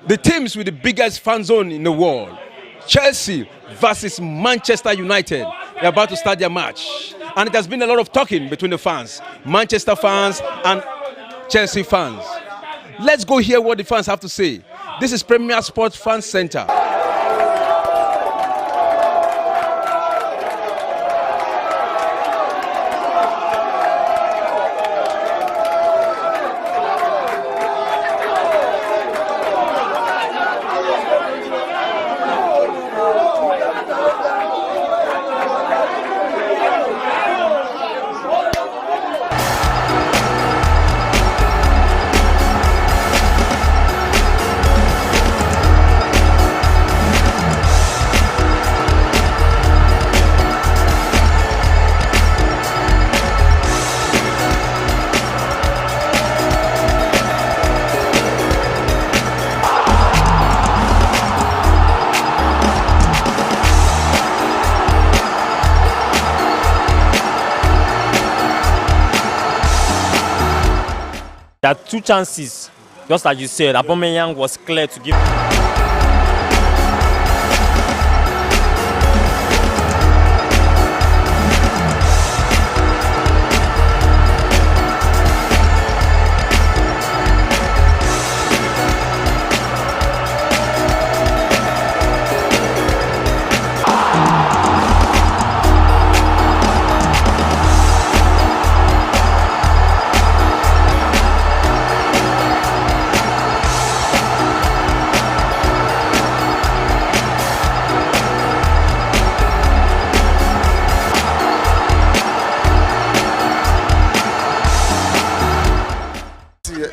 The teams with the biggest fan zone in the world, Chelsea versus Manchester United. They're about to start their match. And it has been a lot of talking between the fans, Manchester fans and Chelsea fans. Let's go hear what the fans have to say. This is Premier Sports Fan Center. There are two chances, just as you said. Aubameyang was clear to give.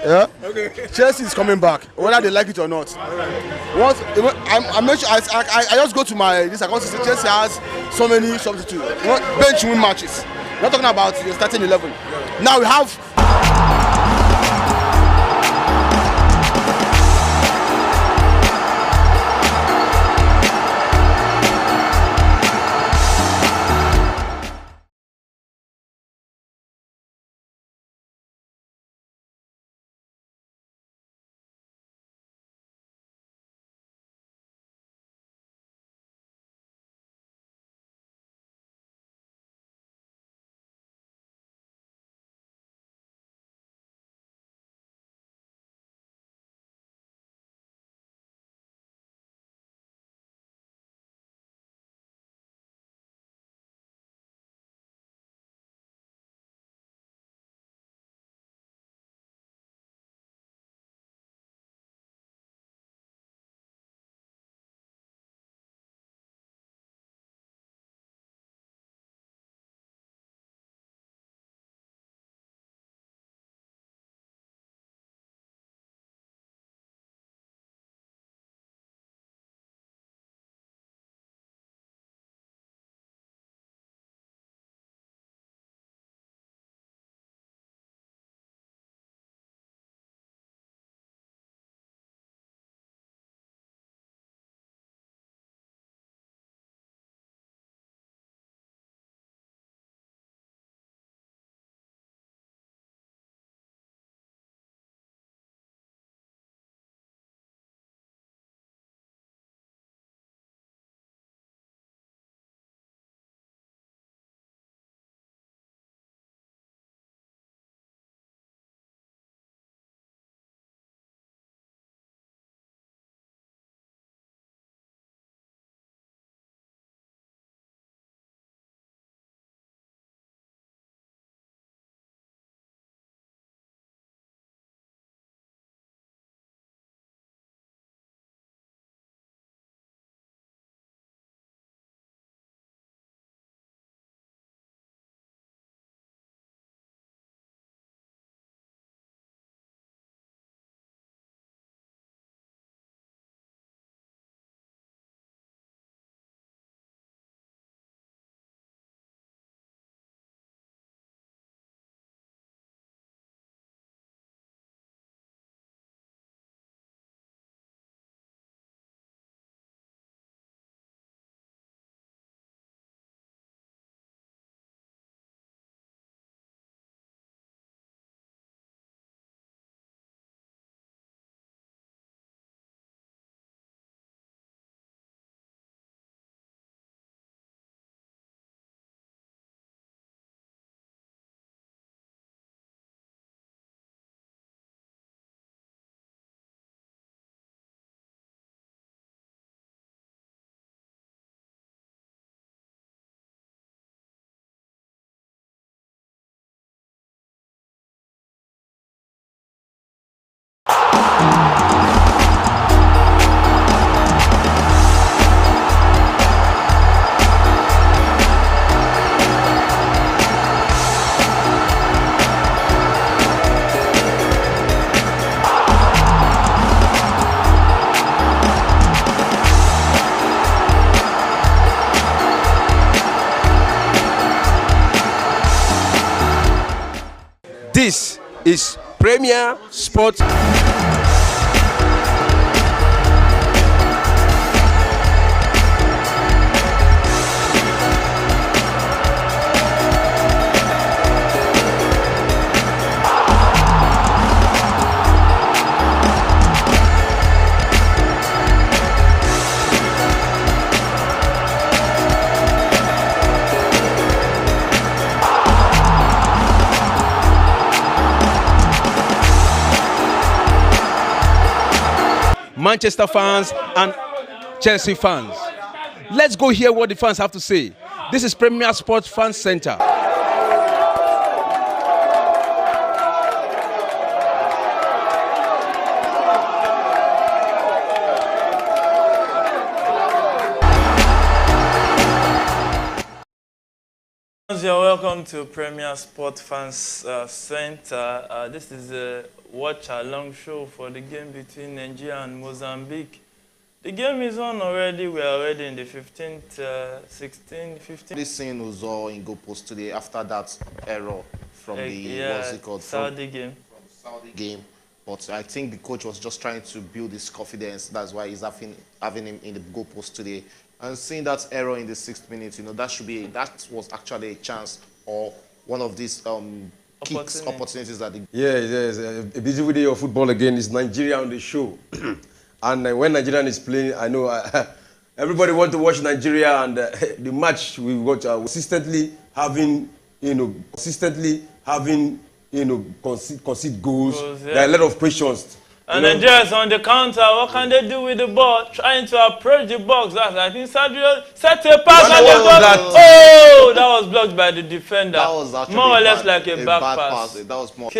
Yeah. Okay. Chelsea is coming back, whether they like it or not. Once I just go to my this account. Chelsea has so many substitutes, bench win matches. We're not talking about the starting 11. Now we have This is Premier Sports. Manchester fans and Chelsea fans. Let's go hear what the fans have to say. This is Premier Sports Fan Center. You're welcome to Premier Sport Fans Center. This is a watch-along show for the game between Nigeria and Mozambique. The game is on already. We are already in the 15th, 16, 15th. This scene was all in goal post today after that error from what's it called? Saudi game. From Saudi game. But I think the coach was just trying to build his confidence. That's why he's having him in the goal post today. And seeing that error in the 6th minute, that was actually a chance or one of these opportunities that Yes, a beautiful day of football again. It's Nigeria on the show. And when Nigeria is playing, I know everybody wants to watch Nigeria, and the match we watch consistently having concede goals. Yeah. There are a lot of questions. And Nigeria is on the counter. What can they do with the ball? Trying to approach the box. I think Sadio set a pass and the ball. Oh, that was blocked by the defender. That was actually more or less like a back pass. That was more.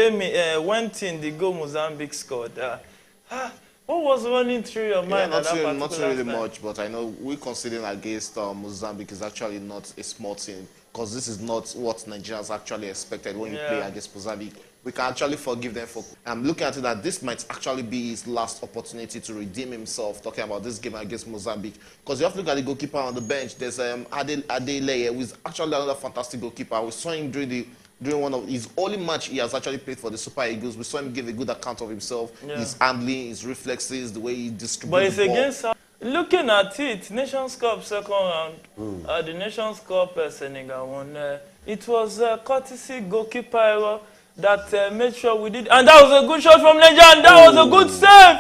Went in, the goal Mozambique scored. What was running through your mind at that particular not really time? much, but I know we conceding against Mozambique is actually not a small team, because this is not what Nigerians actually expected when you play against Mozambique. We can actually forgive them for. I'm looking at it that this might actually be his last opportunity to redeem himself, talking about this game against Mozambique. Because you have to look at the goalkeeper on the bench. There's Adeleye, who is actually another fantastic goalkeeper. We saw him during one of his only match he has actually played for the Super Eagles. We saw him give a good account of himself, his handling, his reflexes, the way he distributes the ball. But it's against. Looking at it, Nations Cup second round, the Nations Cup Senegal won. It was a courtesy goalkeeper error that made sure we did. And that was a good shot from Nigeria, and that was a good save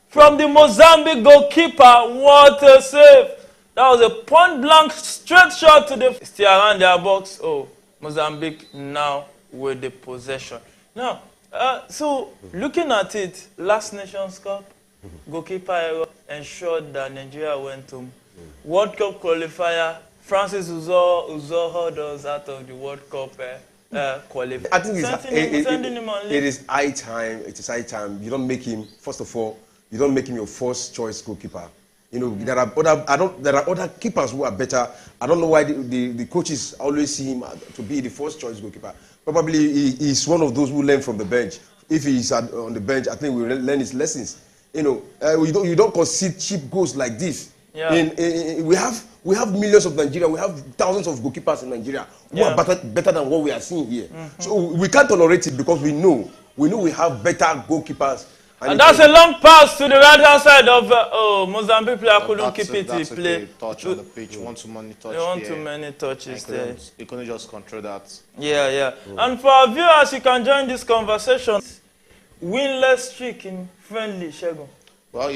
from the Mozambique goalkeeper. What a save! That was a point-blank straight shot to the... Still around their box. Oh, Mozambique now with the possession. Now, so looking at it, last Nations Cup, goalkeeper error ensured that Nigeria went to World Cup qualifier. Francis Uzo held us out of the World Cup qualifier. I think it is high time. It is high time. You don't make him, first of all, you don't make him your first choice goalkeeper. There are other keepers who are better. I don't know why the coaches always see him to be the first choice goalkeeper. Probably he's one of those who learn from the bench. If he's on the bench, I think we will learn his lessons. You don't concede cheap goals like this. Yeah. We have millions of Nigeria. We have thousands of goalkeepers in Nigeria who are better than what we are seeing here. So we can't tolerate it, because we know we have better goalkeepers. And that's a long pass to the right-hand side of Mozambique player couldn't keep it. That's a touch on the pitch. One too many touches. One too many touches there. You couldn't just control that. Yeah. And for our viewers, you can join this conversation. Winless streak in friendly, Shegun. Well,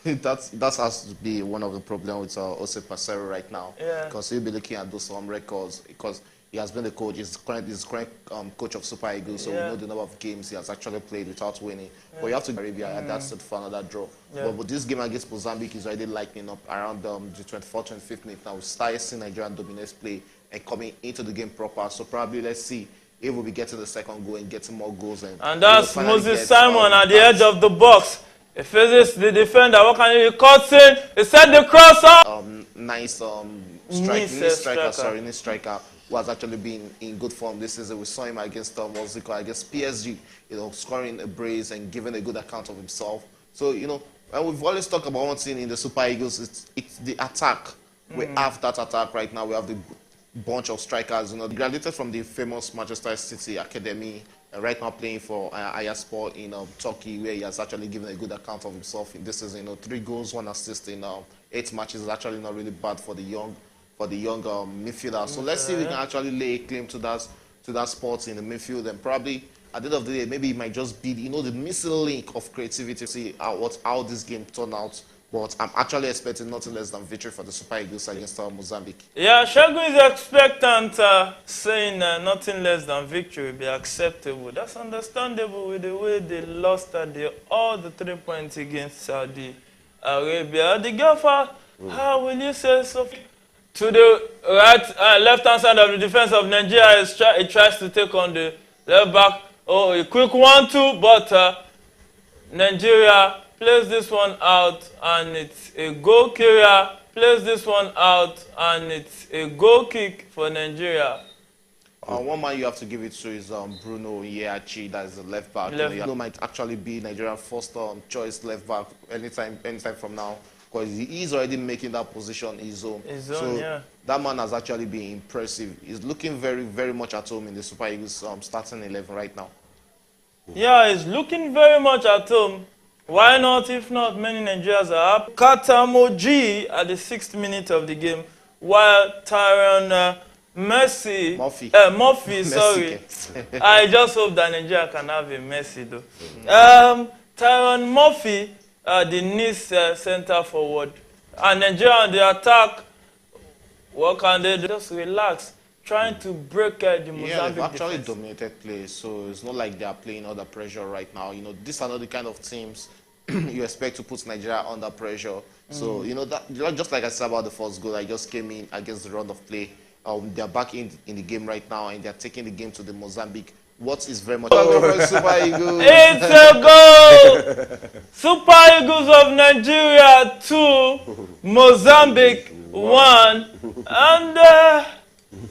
that has to be one of the problems with Ose Pasero right now. Yeah. Because he'll be looking at those records, because he has been the coach. He's current coach of Super Eagles, so we know the number of games he has actually played without winning. But you have to Arabia, and that's it for another draw. But this game against Mozambique is already lightening up around the 24th, 25th minute. Now we started seeing Nigerian dominance play and coming into the game proper. So probably let's see if we'll be getting the second goal and getting more goals. And that's Moses Simon at the edge of the box. He faces the defender. What can he cuts in? He set the cross up. Nice striker who has actually been in good form this season. We saw him against against PSG, scoring a brace and giving a good account of himself. So, and we've always talked about one thing in the Super Eagles, it's the attack. We have that attack right now. We have bunch of strikers. You know, graduated from the famous Manchester City Academy, right now playing for Ayaspor in Turkey, where he has actually given a good account of himself in this season. You know, 3 goals, 1 assist in 8 matches is actually not really bad for the young midfielder. So let's see if we can actually lay a claim to that spot in the midfield, and probably at the end of the day, maybe it might just be, you know, the missing link of creativity to see how this game turned out. But I'm actually expecting nothing less than victory for the Super Eagles against Mozambique. Yeah, Shagun is expectant, saying nothing less than victory will be acceptable. That's understandable with the way they lost all the 3 points against Saudi Arabia. The Gaffer, how will you say so? To the left-hand side of the defense of Nigeria, it tries to take on the left back. Oh, a quick 1-2, but Nigeria plays this one out, and it's a goal carrier. Plays this one out, and it's a goal kick for Nigeria. One man you have to give it to is Bruno Yeachi, that is the left back. Bruno might actually be Nigeria's first choice left back anytime from now, because he is already making that position his own. So that man has actually been impressive. He's looking very, very much at home in the Super Eagles starting 11 right now. Yeah, he's looking very much at home. Why not? If not, many Nigerians are up. Katamoji at the 6th minute of the game, while Tyron Murphy, sorry. I just hope that Nigeria can have a Messi though. Tyron Murphy, the Nice center forward, and Nigeria on the attack. What can they do? Just relax, trying to break the Mozambique they've actually defense. dominated play, so it's not like they are playing under pressure right now. You know, these are not the kind of teams you expect to put Nigeria under pressure. So, you know, that just like I said about the first goal, I just came in against the run of play. They're back in the game right now, and they're taking the game to the Mozambique. What is very much Super Eagles. It's a goal! Super Eagles of Nigeria 2, Mozambique 1, and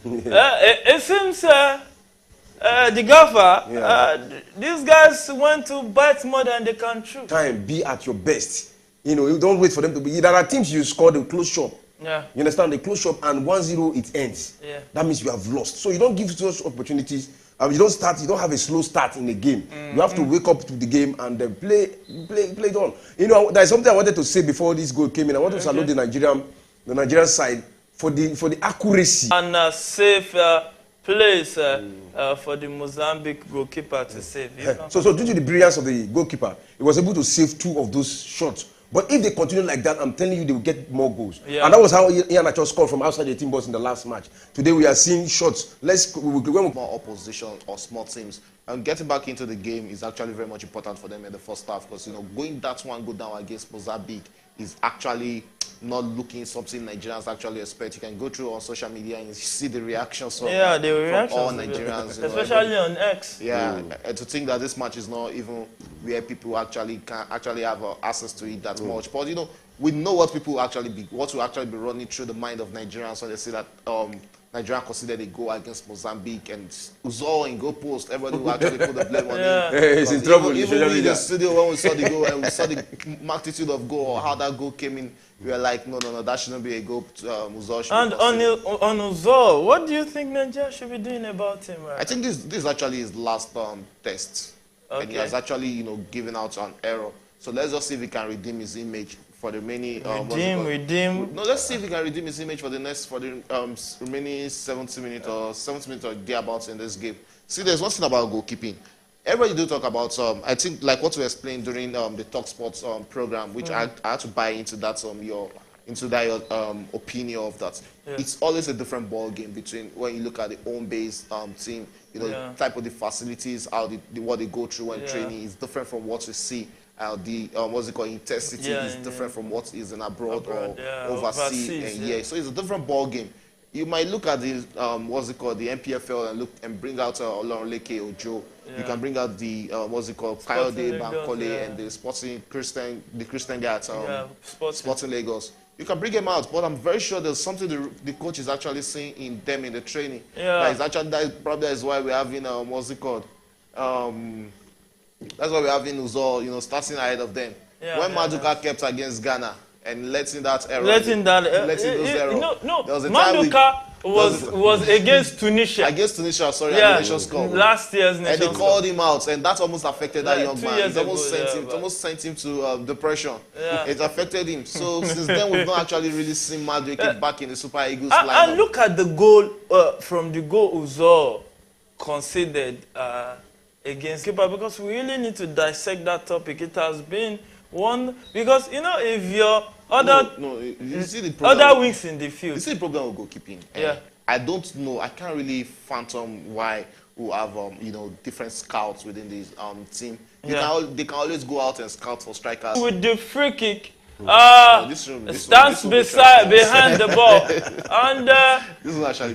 it seems the Gaffer, these guys went to bite more than they can chew. Time, be at your best. You know, you don't wait for them to be. There are teams you score, they close shop. Yeah. You understand? They close shop and 1-0 it ends. Yeah. That means you have lost. So you don't give those opportunities. You don't have a slow start in the game. You have to wake up to the game and then play it on. You know, there's something I wanted to say before this goal came in. I want to salute the Nigerian side for the accuracy. And safe place for the Mozambique goalkeeper to save. So due to the brilliance of the goalkeeper, he was able to save 2 of those shots. But if they continue like that, I'm telling you, they will get more goals. Yeah. And that was how Ian Acho scored from outside the team box in the last match. Today we are seeing shots. More opposition or small teams. And getting back into the game is actually very much important for them in the first half, because, you know, going that one go down against Mozambique is actually not looking something Nigerians actually expect. You can go through on social media and you see the reactions from, from all Nigerians. Especially on X. Yeah, and to think that this match is not even where people actually can have access to it that much. But, you know, we know what will actually be running through the mind of Nigerians when they see that Nigeria considered a goal against Mozambique, and Uzo in goal post, everybody will actually put the blame on him. Hey, he's in trouble. Even in the studio, when we saw the goal and we saw the magnitude of goal or how that goal came in, we were like, no, that shouldn't be a goal. Uzo and on Uzo, what do you think Nigeria should be doing about him? Right? I think this is actually his last test. Okay. And he has actually, you know, given out an error. So let's just see if he can redeem his image for the many redeem. No, let's see if he can redeem his image for the remaining 70 minutes or thereabouts in this game. See, there's one thing about goalkeeping. Everybody do talk about I think like what we explained during the Talk Sports program, which I had to buy into that your opinion of that. Yeah. It's always a different ball game between when you look at the home-based team. You know, the type of the facilities, what they go through when training is different from what we see. Intensity is different from what is in abroad or overseas. So it's a different ball game. You might look at the the NPFL and bring out Olorunleke Ojo. You can bring out the Kayode Bankole and the Christian guy at Sporting Lagos. You can bring him out, but I'm very sure there's something the coach is actually seeing in them in the training. That probably is why we're having that's why we're having Uzo, you know, starting ahead of them. When Maduka kept against Ghana, and letting that error. Letting those errors. No. Maduka was against Tunisia. Against Tunisia, sorry, at the Nations Cup. Last year's Nations Cup. And they called him out, and that almost affected that young man. It almost sent him to depression. Yeah. It affected him. So since then, we've not actually really seen Maduka back in the Super Eagles lineup. And look at the goal from the goal Uzor conceded against keeper, because we really need to dissect that topic. It has been one, because if your you see the problem, other wings in the field. You see the problem with goalkeeping. Yeah. I don't know. I can't really fathom why we have different scouts within this team. They can always go out and scout for strikers. With the free kick, stands behind the ball, and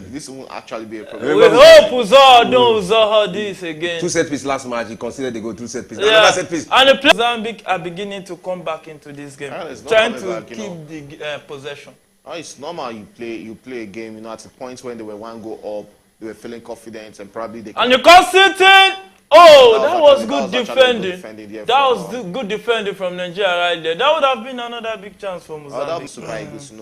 this won't actually be a problem. We hope Uzor don't Uzor this again. 2 set piece last match. He considered they go 2 set piece. Yeah. Another set piece. And the players Mozambique are beginning to come back into this game, trying to keep the possession. Oh, it's normal. You play a game. At the point when they were 1 goal up, they were feeling confident, and probably they. And you concentrate. That was good defending. That was good defending from Nigeria right there. That would have been another big chance for Mozambique. That was Super Eagles,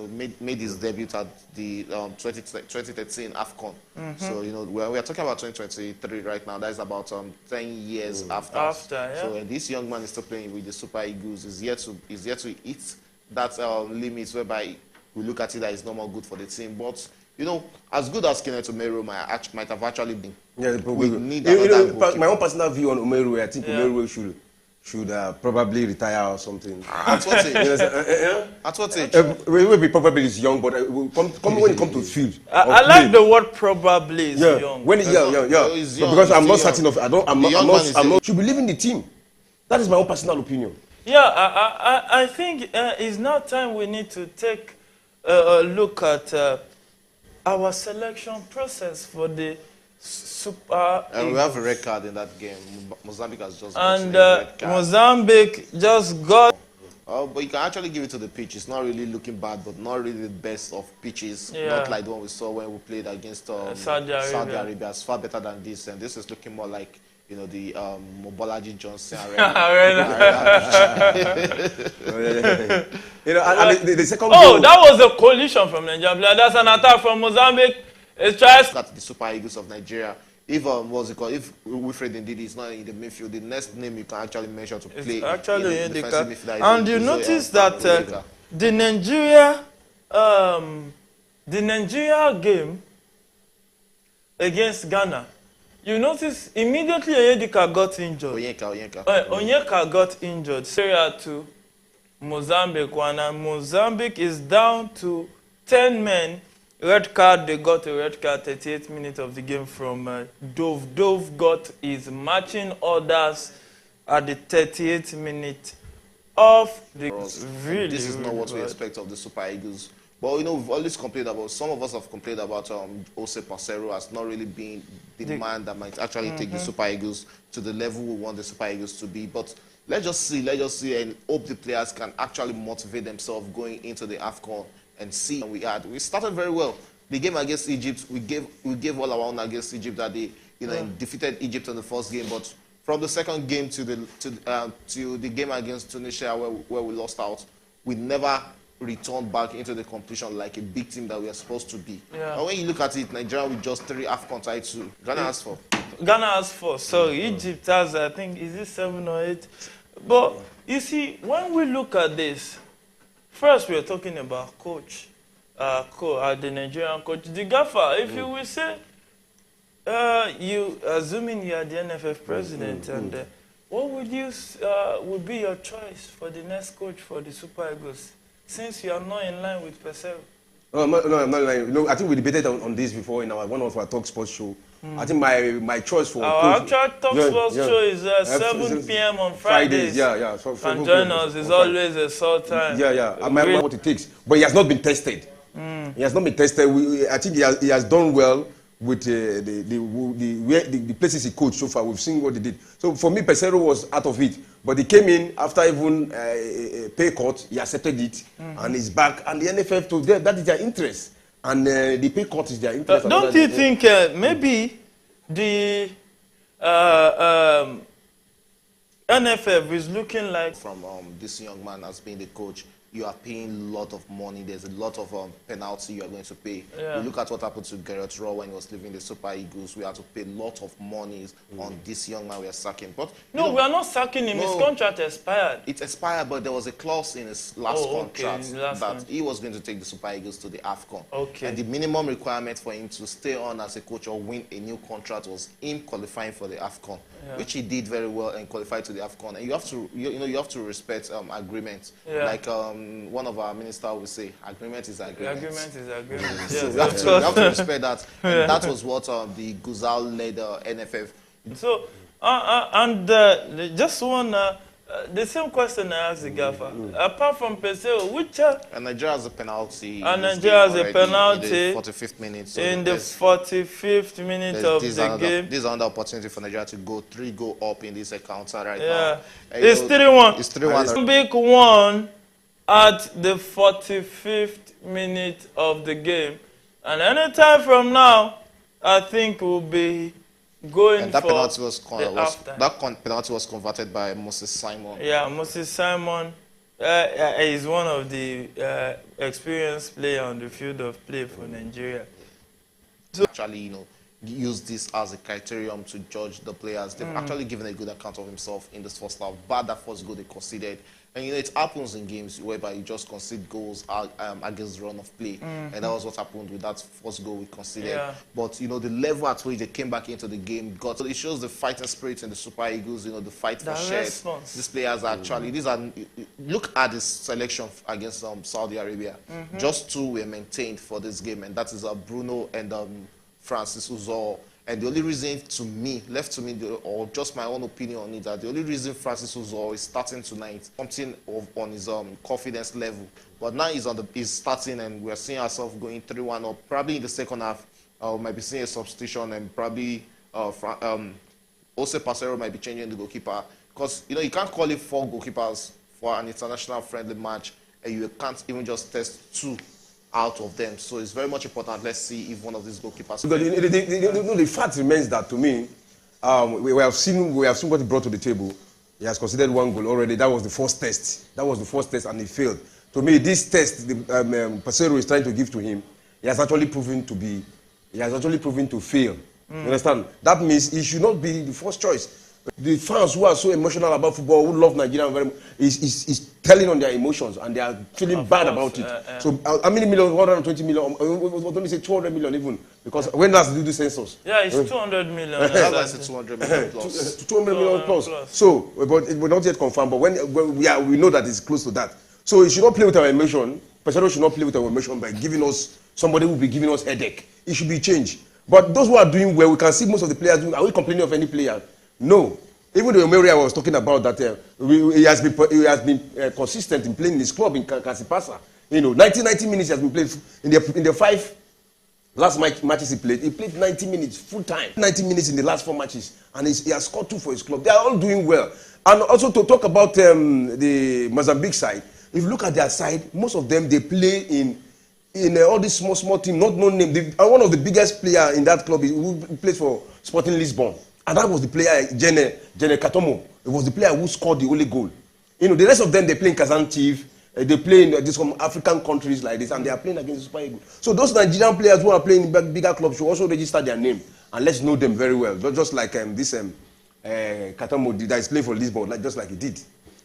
made his debut at the 2013 AFCON. So we are talking about 2023 right now. That is about 10 years after. So this young man is still playing with the Super Eagles. Is yet to hit that limit whereby we look at it that it's not more good for the team, but. As good as Kenneth Omeru might have actually been. Yeah, we need another my own personal view on Omeru, I think Omeru should probably retire or something. At what age? At what age? Maybe probably is young, but when it comes to field. I like the word probably is young. When because I'm not certain of. I'm not. Should be leaving the team. That is my own personal opinion. Yeah, I think it's now time we need to take a look at. Our selection process for the Super And we have a red card in that game. Mozambique has just got a red card. Mozambique just got... but you can actually give it to the pitch. It's not really looking bad, but not really the best of pitches. Not like the one we saw when we played against Saudi Arabia. It's far better than this. And this is looking more like the Mobolaji Johnson Arena. The second goal. That was a collision from Nigeria. That's an attack from Mozambique. It tries at the Super Eagles of Nigeria. If if Wilfred Ndidi is not in the midfield, the next name you can actually mention to play actually defensive midfielder. And you notice that the Nigeria game against Ghana. You notice immediately Onyeka got injured. Onyeka got injured. Syria 2, Mozambique 1, and Mozambique is down to 10 men. Red card, they got a red card 38 minutes of the game from Dove. Dove got his matching orders at the 38th minute of the This is not what we expect of the Super Eagles. But we've always complained about, some of us have complained about Jose Parcero as not really being the man that might actually take the Super Eagles to the level we want the Super Eagles to be. But let's just see and hope the players can actually motivate themselves going into the AFCON and see. We started very well. The game against Egypt, we gave all our own against Egypt that day, and defeated Egypt in the first game. But from the second game to the game against Tunisia where we lost out, we never returned back into the competition like a big team that we are supposed to be. And when you look at it, Nigeria with just 3 AFCON titles, Ghana has 4. Ghana has 4. So Egypt has, I think, is it 7 or 8? But you see, when we look at this, first we are talking about coach, the Nigerian coach, the gaffer. If you will say, you assuming you are the NFF president, and what would you would be your choice for the next coach for the Super Eagles? Since you are not in line with Pesero. I'm not in line. I think we debated on this before in one of our Talk Sports show. I think my choice for our actual Talk Sports show is 7 p.m. on Fridays. So and join us. It's always a short time. I might know what it takes, but he has not been tested. He has not been tested. I think he has done well with the places he coached so far. We've seen what he did. So for me, Pesero was out of it. But he came in after even a pay cut. He accepted it, and he's back. And the NFF told them that is their interest, and the pay cut is their interest. Don't you think maybe the NFF is looking like from this young man as being the coach? you are paying a lot of money. There's a lot of penalty you are going to pay. Yeah. You look at what happened to Gareth Rowe when he was leaving the Super Eagles. We had to pay a lot of money on this young man we are sacking. But no, we are not sacking him. His contract expired. It expired, but there was a clause in his last contract last that one. he was going to take the Super Eagles to the AFCON. Okay. And the minimum requirement for him to stay on as a coach or win a new contract was him qualifying for the AFCON, which he did very well and qualified to the AFCON. And you have to, you have to respect agreements. Yeah. Like one of our ministers will say, agreement is agreement. Agreement is agreement. So Yes, you have to respect that. And that was what the Guzal-led NFF. So, just one, the same question I asked the gaffer. Apart from Pesero, which And Nigeria has a penalty. And Nigeria has a already penalty in the 45th minute. So in the 45th minute of the game. This is another opportunity for Nigeria to go 3-goal up in this encounter right now. Yeah, And it's 3-1. It's 3-1. Mozambique won at the 45th minute of the game. And any time from now, I think we'll be going And that for penalty was, penalty was converted by Moses Simon. Yeah, Moses Simon is one of the experienced players on the field of play for Nigeria. So actually, use this as a criterion to judge the players. They've actually given a good account of himself in this first half. But that first goal they conceded. And it happens in games whereby you just concede goals against the run of play. And that was what happened with that first goal we conceded. Yeah. But, the level at which they came back into the game so it shows the fighting spirit in the Super Eagles, the fight for shares. These players are actually, look at this selection against Saudi Arabia. Just two were maintained for this game, and that is Bruno and Francis Uzor. And the only reason left to me, or just my own opinion on it, that the only reason Francis Uzor is starting tonight, something on his confidence level. But now he's starting, and we're seeing ourselves going 3-1 up. Probably in the second half, we might be seeing a substitution, and probably Ose Pasero might be changing the goalkeeper. Because, you can't call it 4 goalkeepers for an international friendly match, and you can't even just test 2 out of them. So it's very much important. Let's see if one of these goalkeepers. Because the fact remains that, to me, we have seen what he brought to the table. He has considered 1 goal already. That was the first test. That was the first test, and he failed. To me, this test Pasero is trying to give to him, he has actually proven to fail. You understand? That means he should not be the first choice. The fans who are so emotional about football, who love Nigeria very much, is telling on their emotions, and they are feeling bad about it. So how many million? 120 million? Don't you say 200 million even? Because when last did you do the census? Yeah, it's 200 million. That's 200 million plus. 200 million plus. So, but it will not yet confirmed. But when we know that it's close to that. So he should not play with our emotion. Pesaro should not play with our emotion by giving us somebody who will be giving us headache. It should be changed. But those who are doing well, we can see most of the players. Are we complaining of any player? No. Even the Omeri I was talking about that, he has been consistent in playing in his club in Kasipasa. 90 minutes he has been played in the 5 last matches he played. He played 90 minutes full time. 90 minutes in the last 4 matches, and he has scored 2 for his club. They are all doing well. And also to talk about the Mozambique side, if you look at their side, most of them they play in all these small teams, not no name. One of the biggest player in that club who plays for Sporting Lisbon. And that was the player, Jene Katomo. It was the player who scored the only goal. The rest of them, they play in Kazan Chief. They play in some African countries like this, and they are playing against the Super Eagles. So those Nigerian players who are playing in bigger clubs should also register their name. And let's know them very well. Just like this Katomo that is playing for Lisbon, just like he did.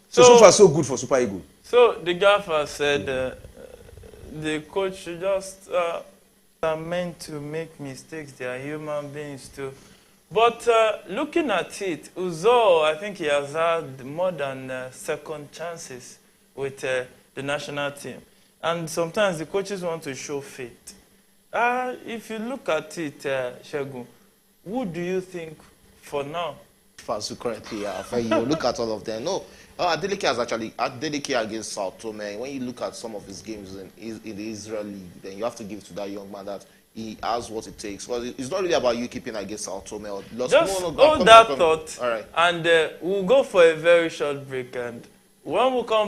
So far, so good for Super Eagles. So the gaffer said the coach should just are meant to make mistakes. They are human beings too. But looking at it, Uzo, I think he has had more than second chances with the national team. And sometimes the coaches want to show faith. If you look at it, Shegun, who do you think for now? Fans currently are. When you look at all of them, no. Adeleke has actually Adeleke against Sao Tome. When you look at some of his games in the Israel League, then you have to give it to that young man that he has what it takes. Because it's not really about you keeping against Sao Tome or just hold that thought. All right. And we'll go for a very short break. And when we come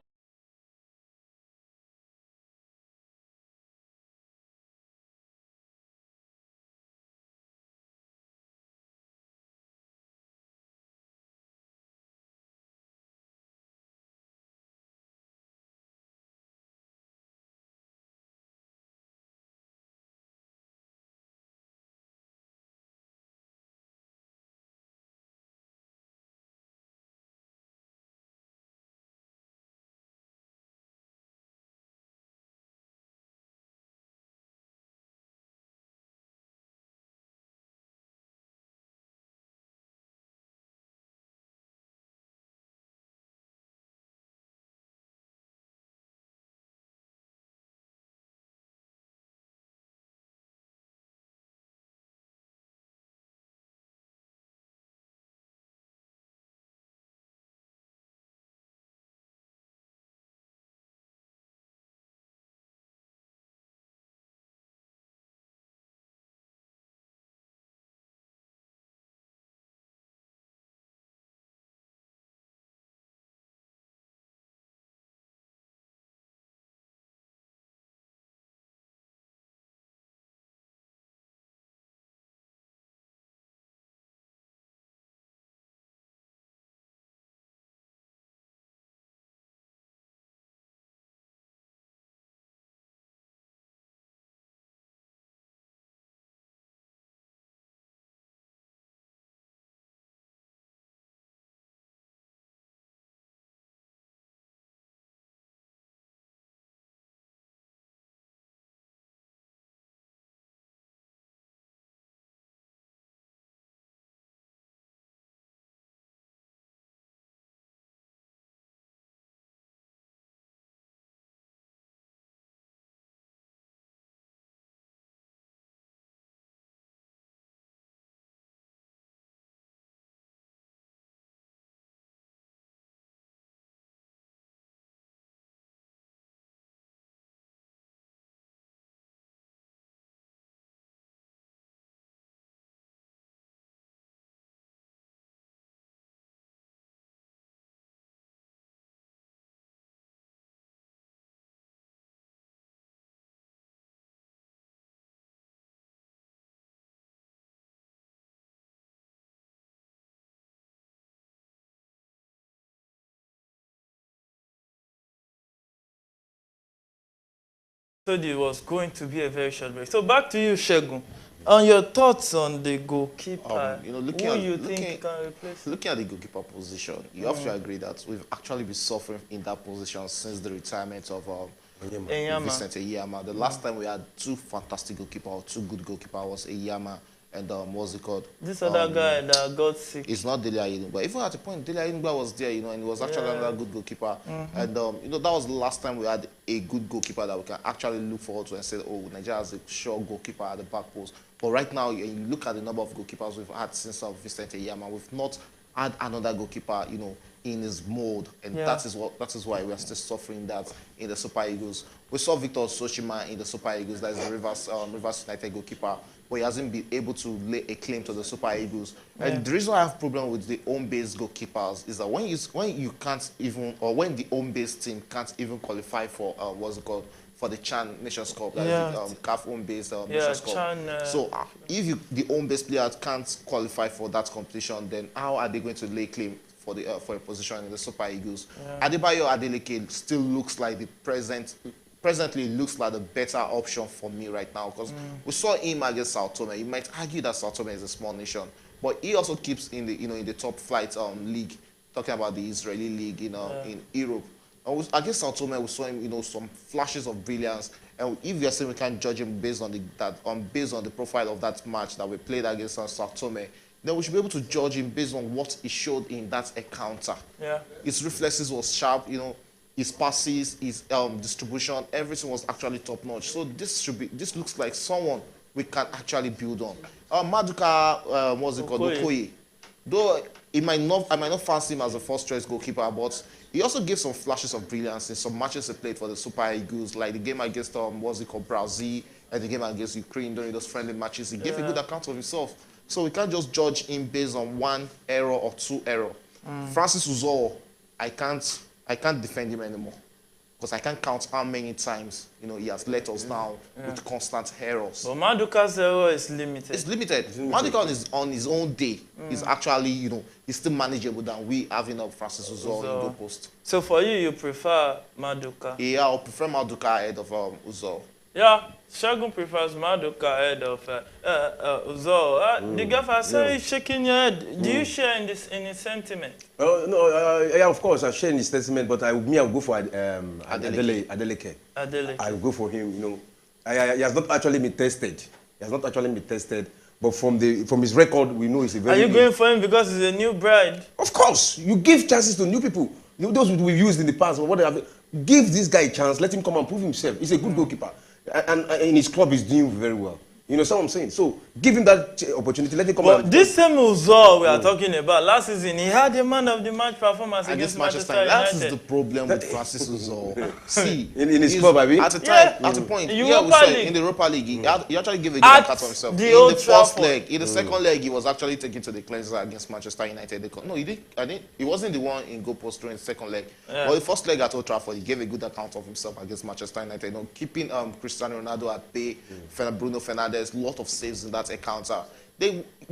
So it was going to be a very short break. So back to you, Shegun. On your thoughts on the goalkeeper, You know, who you think can replace? Looking at the goalkeeper position, you have to agree that we've actually been suffering in that position since the retirement of Vincent Eyama. The last time we had two fantastic goalkeepers, or two good goalkeepers, was Eyama and what's it called? This other guy that got sick. It's not Dele Ayinugba. Even at the point, Dele Ayinugba was there, you know, and he was actually another good goalkeeper. And you know, that was the last time we had a good goalkeeper that we can actually look forward to and say, oh, Nigeria has a sure goalkeeper at the back post. But right now, you look at the number of goalkeepers we've had since Vincent Eyama, we've not had another goalkeeper, you know, in his mold, and that is why we are still suffering that in the Super Eagles. We saw Victor Soshima in the Super Eagles, that is the Rivers United goalkeeper, but he hasn't been able to lay a claim to the Super Eagles. And the reason I have problem with the home-based goalkeepers is that when you can't even, or when the home-based team can't even qualify for what's it called, for the CHAN Nations Cup, that is the CAF home-based Nations Cup. So if the home-based players can't qualify for that competition, then how are they going to lay claim for a position in the Super Eagles? Adebayo Adeleke still looks like presently looks like the better option for me right now, because we saw him against Sao Tome. You might argue that Sao Tome is a small nation, but he also keeps in the top flight league, talking about the Israeli league in Europe. Against Sao Tome, we saw him, some flashes of brilliance. And if you're saying we can't judge him based on the profile of that match that we played against Sao Tome, then we should be able to judge him based on what he showed in that encounter. His reflexes was sharp, his passes, his distribution, everything was actually top notch. So this looks like someone we can actually build on. Maduka, what's it called, Okoye. Though I might not fancy him as a first choice goalkeeper, but he also gave some flashes of brilliance in some matches he played for the Super Eagles, like the game against Brazil and the game against Ukraine during those friendly matches. He gave a good account of himself. So we can't just judge him based on one error or two errors. Francis Uzoho, I can't defend him anymore, because I can't count how many times he has let us down with constant errors. But Maduka's error is limited. It's limited. Maduka on his own day is actually he's still manageable than we having up Francis Uzoho in goal post. So for you prefer Maduka? Yeah, I prefer Maduka ahead of Uzoho. Yeah, Shegun prefers Maduka ahead of Uzoho. The gaffer said shaking your head. Do you share in his sentiment? No, yeah, of course, I share in his sentiment, but I'll go for Adeleke. I'll go for him. He has not actually been tested. But from his record, we know he's a very. Are you going for him because he's a new bride? Of course, you give chances to new people. Those we've used in the past, but what they have, give this guy a chance. Let him come and prove himself. He's a good goalkeeper. And in his club, he's doing very well. You know what I'm saying? So give him that opportunity. Let him come. But this same Uzoho we are talking about, last season, he had a man of the match performance against Manchester United. That is the problem with Francis Uzoho. See, in his club, I mean, at the time, at the point, in the Europa League, he actually gave a good account of himself. In the first leg, in the second leg, he was actually taken to the cleanser against Manchester United. No, he didn't. He wasn't the one in goal post during the second leg. But the first leg at Old Trafford, he gave a good account of himself against Manchester United. Keeping Cristiano Ronaldo at bay, Bruno Fernandes. There's a lot of saves in that encounter.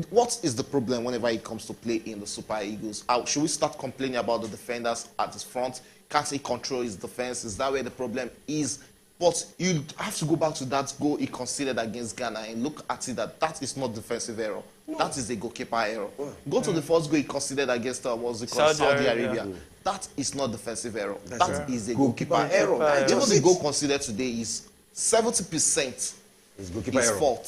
What is the problem whenever it comes to play in the Super Eagles? Should we start complaining about the defenders at his front? Can't he control his defense? Is that where the problem is? But you have to go back to that goal he conceded against Ghana and look at it that is not defensive error. No. That is a goalkeeper error. Go to the first goal he conceded against Saudi Arabia. That is not defensive error. That is a goalkeeper error. Even the goal conceded today is 70%. His fault.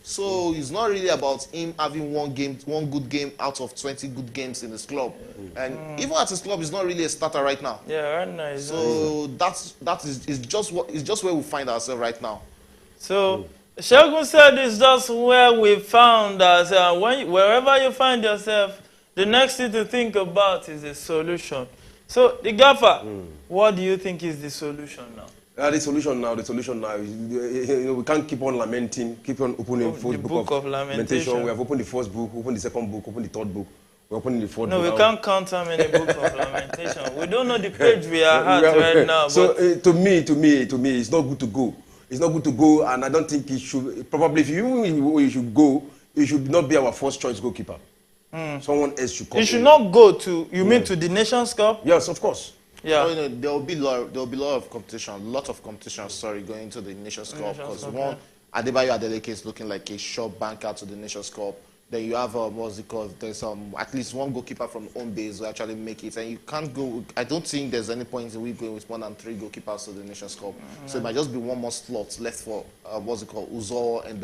So it's not really about him having one good game out of 20 good games in his club. And even at his club, he's not really a starter right now. Yeah, right now. So that is just where we find ourselves right now. So Shegun said it's just where we found ourselves. Wherever you find yourself, the next thing to think about is a solution. So the gaffer, what do you think is the solution now? The solution now is, we can't keep on lamenting, keep on opening the book of lamentation. We have opened the first book, opened the second book, opened the third book. We're opening the fourth book. No, we can't count how many books of lamentation. We don't know the page we are at right now. So to me, it's not good to go. It's not good to go, and I don't think it should. Probably if you should go, it should not be our first choice goalkeeper. Someone else should come. You should not go to. You mean to the Nations Cup? Yes, of course. Yeah. You know, there will be lot of competition, going into the Nations Cup, because one, Adebayo Adeleke is looking like a sure banker to the Nations Cup. Then you have what's it called? There's at least one goalkeeper from home base who actually make it, and you can't go. I don't think there's any point in we going with more than 3 goalkeepers to the Nations Cup. So it might just be one more slot left for what's it called, Uzor and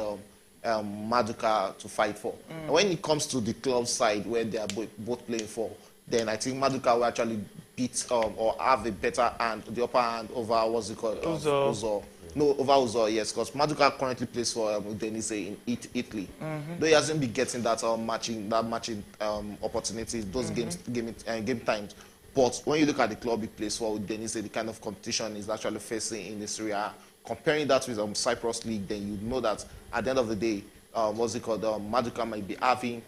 Maduka to fight for. And when it comes to the club side where they are both playing for, then I think Maduka will actually beat or have a better hand, the upper hand over what's it called, Uzor. No, over Uzor, yes, because Maduka currently plays for Udinese in Italy. Though he hasn't been getting that matching opportunities, those game times. But when you look at the club he plays for Udinese, the kind of competition he's actually facing in the Serie A, comparing that with Cyprus League, then you know that at the end of the day, Maduka might be having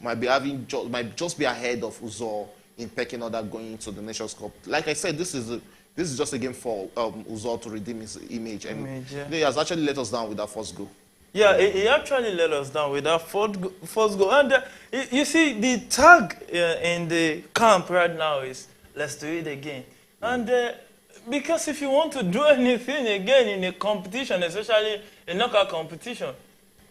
might just be ahead of Uzor in pecking order going into the Nations Cup. Like I said, this is just a game for Uzor to redeem his image. And he has actually let us down with that first goal. Yeah, he actually let us down with that first goal. And you see, the tag in the camp right now is, let's do it again. And because if you want to do anything again in a competition, especially a knockout competition,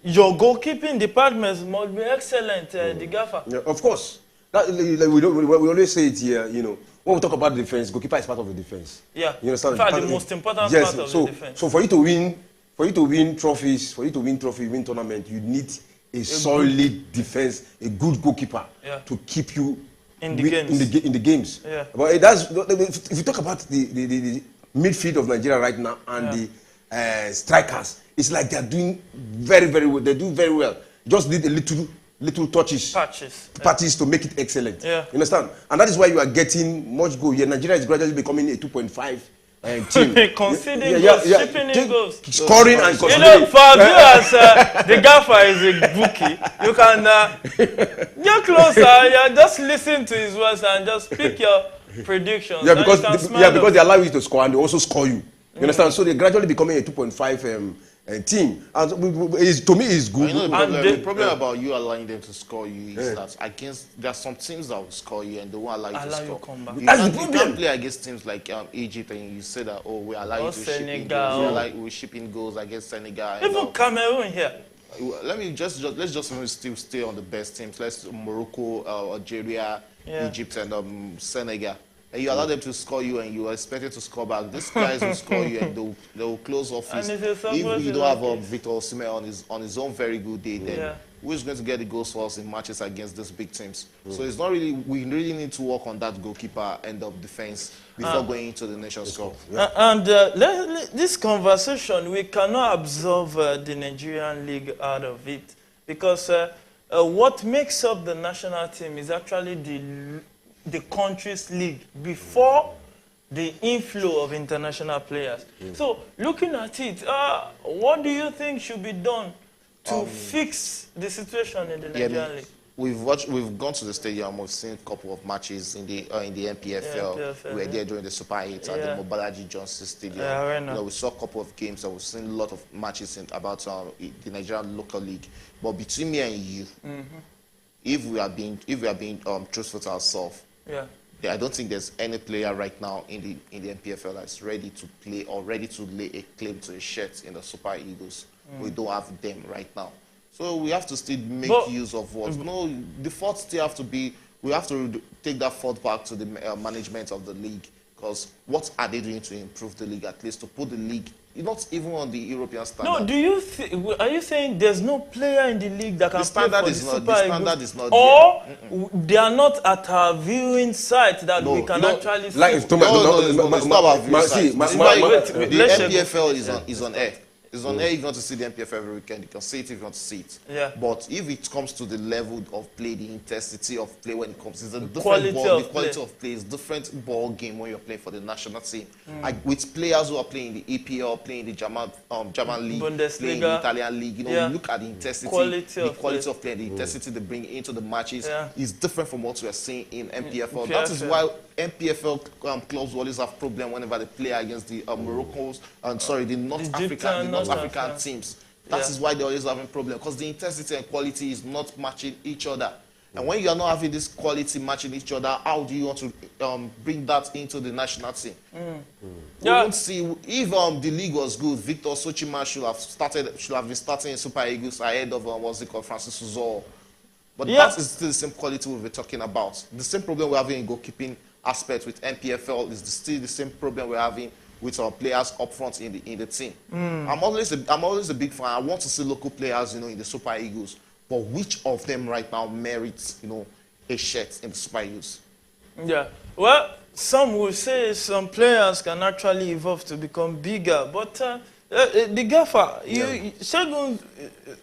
your goalkeeping departments must be excellent, the gaffer. Yeah, of course. We always say it here, you know. When we talk about the defense, goalkeeper is part of the defense. Yeah. You understand? In fact, the most important part of the defense. So for you to win trophies, win tournament, you need a solid defense, a good goalkeeper to keep you in the games. Yeah. But if you talk about the midfield of Nigeria right now and the strikers, it's like they're doing very, very well. They do very well. Just need a little patches to make it excellent. Yeah. You understand? And that is why you are getting much goal. Yeah, Nigeria is gradually becoming a 2.5 team. Conceding goals, shipping in goals. Scoring and conceding. You know, for you as the gaffer is a bookie, you can get closer, just listen to his words and just pick your predictions. Yeah, because they allow you to score and they also score you. You understand? So they're gradually becoming a 2.5 team. And to me, it's good. You know, the problem about you allowing them to score you is that there are some teams that will score you and they won't allow you to score. That's the problem. You can't play against teams like Egypt and you say that, we allow you to ship in goals. We're shipping goals against Senegal. Even Cameroon here. Let's just still stay on the best teams. Let's Morocco, Algeria, Egypt, and Senegal. And you allow them to score you and you are expected to score back. These guys will score you and they will close off. If you don't have Victor Osimhen on his own very good day, then who's going to get the goals for us in matches against these big teams? So it's not really, we really need to work on that goalkeeper end of defense before going into the Nations Cup. This conversation, we cannot absolve the Nigerian league out of it, because what makes up the national team is actually the country's league before the inflow of international players. So, looking at it, what do you think should be done to fix the situation in the Nigerian league? We've gone to the stadium. We've seen a couple of matches in the NPFL. We were there during the Super 8 at the Mobalaji Johnson Stadium. We saw a couple of games and we've seen a lot of matches about the Nigerian local league. But between me and you, if we are being truthful to ourselves, I don't think there's any player right now in the NPFL that's ready to play or ready to lay a claim to a shirt in the Super Eagles. We don't have them right now. So we have to still make use of what. No, the fault still have to be, we have to take that fault back to the management of the league. Because what are they doing to improve the league, at least to put the league, not even on the European standard? No, are you saying there's no player in the league that can play for the Super Eagles? The standard is not or they are not at our viewing site that we can actually see? It's not about viewing site. The NPFL is on air. It's on air if you want to see the NPF every weekend. You can see it if you want to see it. Yeah. But if it comes to the level of play, the intensity of play when it comes, it's a different quality ball. The quality of play is different ball game when you're playing for the national team. With players who are playing the EPL, playing the German league, Bundesliga, playing the Italian league, you look at the intensity, the quality of play, the intensity they bring into the matches is different from what we are seeing in NPFL. That is why NPFL clubs will always have problem whenever they play against the Moroccans and the North African teams. That is why they're always having problem, because the intensity and quality is not matching each other. And when you are not having this quality matching each other, how do you want to bring that into the national team? We won't see if the league was good. Victor Sochima should have been starting in Super Eagles ahead of Francis Uzor. But that is still the same quality we'll be talking about. The same problem we're having in goalkeeping aspect with NPFL is still the same problem we're having with our players up front in the team. I'm always a big fan. I want to see local players, in the Super Eagles. But which of them right now merits, a shirt in the Super Eagles? Yeah. Well, some will say some players can actually evolve to become bigger, but the gaffer, Segun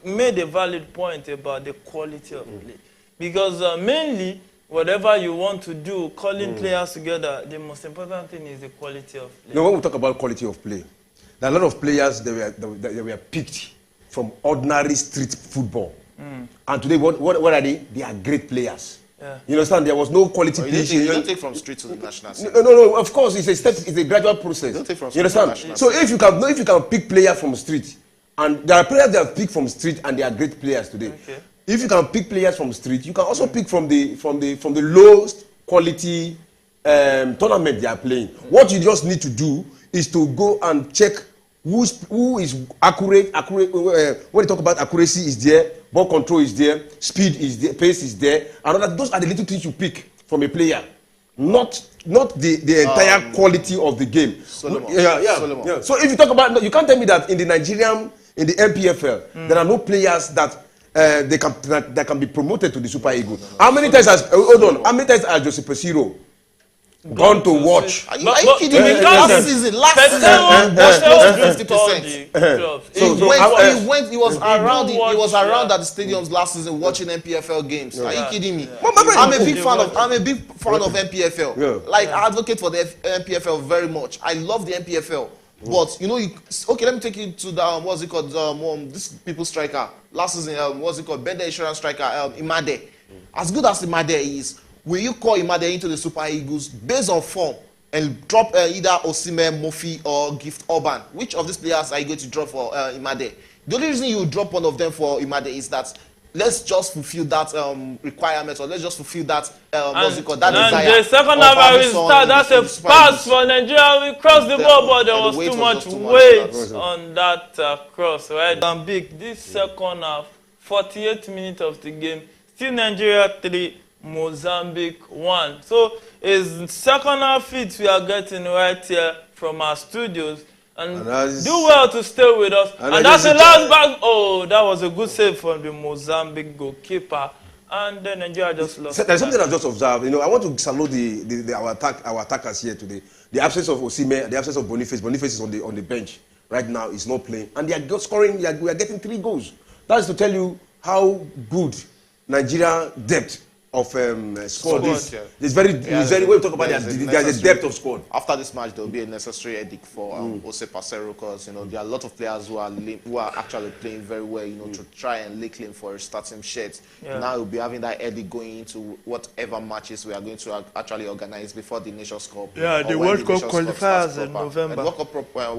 made a valid point about the quality of play, because mainly whatever you want to do, calling players together, the most important thing is the quality of play. When we talk about quality of play, there are a lot of players that were picked from ordinary street football. And today, what are they? They are great players. Yeah. You understand? There was no quality play. You don't take from street to the national team. No. Of course, it's a step. It's a gradual process. You don't take from street to national team. So if you can pick players from street, and there are players that have picked from street, and they are great players today. Okay. If you can pick players from street, you can also pick from the lowest quality tournament they are playing. What you just need to do is to go and check who is accurate. When you talk about accuracy, is there, ball control is there, speed is there, pace is there, and those are the little things you pick from a player, not the entire quality of the game. Solomon. Yeah. So if you talk about, you can't tell me that in the MPFL, there are no players that that can be promoted to the Super Eagles. How many times has Jose Pesiro gone to watch? Are you kidding me? Last season, 50%. He was around at the stadiums last season watching MPFL games. Are you kidding me? I'm a big fan of MPFL. Yeah. Like, I advocate for the MPFL very much. I love the MPFL. But okay, let me take you to the this people's striker last season. Bender Insurance striker Imade. As good as Imade is, will you call Imade into the Super Eagles based on form and drop either Osimhen, Murphy, or Gift Urban? Which of these players are you going to drop for Imade? The only reason you drop one of them for Imade is that let's just fulfill that requirement, or let's just fulfill that that desire. And the second half I will start. That's a pass for Nigeria. We crossed the ball, but there was too much weight on that cross. Right, Mozambique. This second half, 48 minutes of the game, still Nigeria 3, Mozambique 1. So it's second half fit we are getting right here from our studios. And do well to stay with us. And that's the last back. Oh, that was a good save from the Mozambique goalkeeper. And then Nigeria just lost. There's something I've just observed. I want to salute our attackers here today. The absence of Osimhen, the absence of Boniface. Boniface is on the bench right now. He's not playing, and they are scoring. We are getting 3 goals. That is to tell you how good Nigeria depth of squad is. It's very when we talk about there's a depth of squad. After this match, there will be a necessary edict for Jose Pacero, because there are a lot of players who are actually playing very well, to try and lay claim for a starting shirt. Yeah. Now we'll be having that edict going into whatever matches we are going to actually organize before the Nations Cup. Yeah, the World Cup qualifiers in November. And World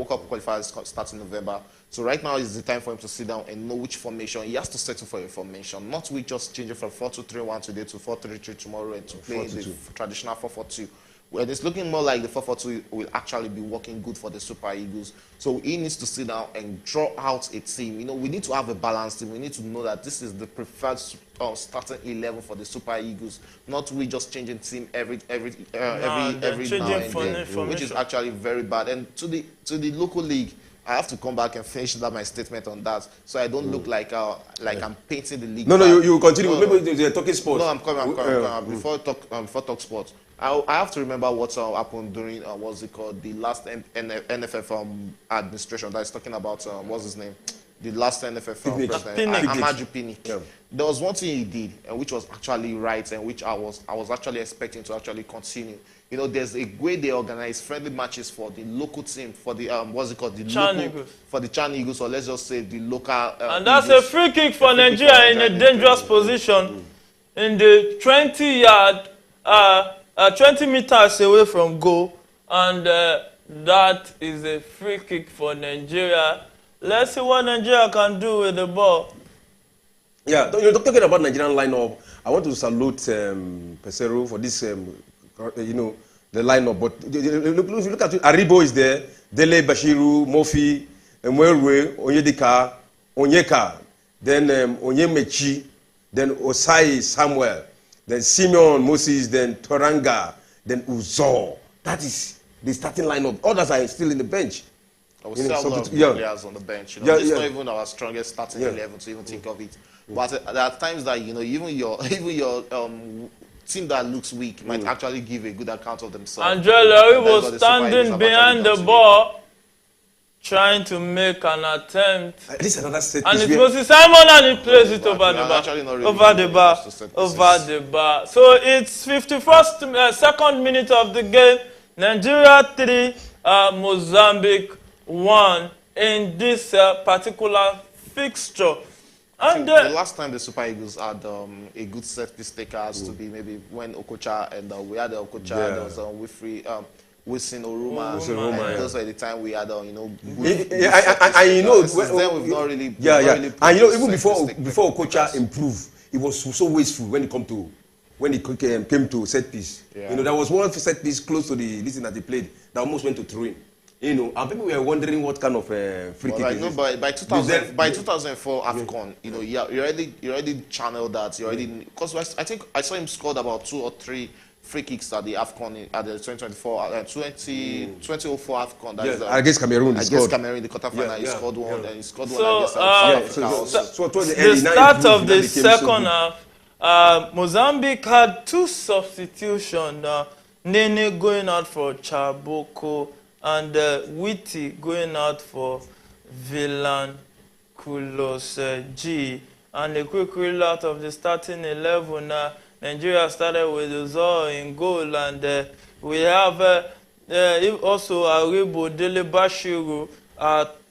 Cup qualifiers start in November. So right now is the time for him to sit down and know which formation. He has to settle for a formation, not we just change it from 4-2-3-1 today to 4-3-3 tomorrow and to play the traditional 4-4-2. When it's looking more like the 4-4-2 will actually be working good for the Super Eagles. So he needs to sit down and draw out a team. We need to have a balanced team. We need to know that this is the preferred starting 11 for the Super Eagles, not we just changing team every now and then, which is actually very bad. And to the local league, I have to come back and finish my statement on that, so I don't look like I'm painting the league. No, you continue. Maybe you're talking sports. No, I'm coming. Before talk sports, I have to remember what happened during the last NFF administration that is talking about what's his name, the last NFF president, Amaju Pinnick. Yeah. There was one thing he did, which was actually right, and which I was actually expecting to actually continue. There's a way they organize friendly matches for the local team, for the for the Chan Eagles, or let's just say the local. And that's Eagles. A free kick for Nigeria in a dangerous position, in the 20-yard, 20 meters away from goal, and that is a free kick for Nigeria. Let's see what Nigeria can do with the ball. Yeah, you're talking about Nigerian lineup. I want to salute Pesero for this, the lineup. But look at it. Aribo is there. Dele Bashiru, Mofi, Mwerwe, Onyedika, Onyeka, then Onyemechi, then Osai Samuel, then Simeon Moses, then Toranga, then Uzor. That is the starting lineup. Others are still in the bench. I will still have a lot of players on the bench. It's not even our strongest starting 11 to even think of it. But there are times that even your team that looks weak might actually give a good account of themselves. Angela was standing behind the ball, trying to make an attempt. This is another set And it was Simon, and he plays it over the bar. Over the bar. So it's 51st, second minute of the game. Nigeria 3, Mozambique 1 in this particular fixture. And the last time the Super Eagles had a good set piece taker has to be maybe when Okocha and we had Okocha, there was Wilson Oruma. Those were the time we had and then we've not really and even before Okocha improved, it was so wasteful when it came to set piece. There was one set piece close to the listen that they played that almost went to throw in. And people were wondering what kind of free kick is this. By 2004 AFCON, you already channeled that. You already, because I think I saw him scored about 2 or 3 free kicks at the AFCON at the 2004 AFCON. That is against Cameroon. Against Cameroon, the quarterfinal, he scored one. And he scored one against South Africa. The start of the second half, Mozambique had 2 substitutions. Nene going out for Chaboko, and Witty going out for Villan Kulos G. And a quick reload of the starting 11. Nigeria started with Uzor in goal, and we have also Aribo, Dele Bashiru,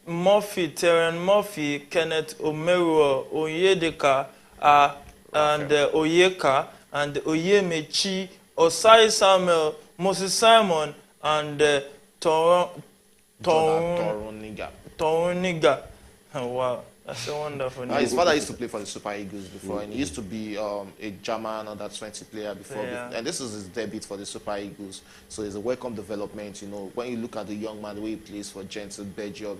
Murphy, Terran Murphy, Kenneth Omeruo, Onyedika, and Oyeka, and Oyemechi, Osai Samuel, Moses Simon, and Toruniga. Wow, that's a wonderful name. His father used to play for the Super Eagles before, and he used to be a German under 20 player before. And this is his debut for the Super Eagles, so it's a welcome development. When you look at the young man, the way he plays for Gent in Belgium,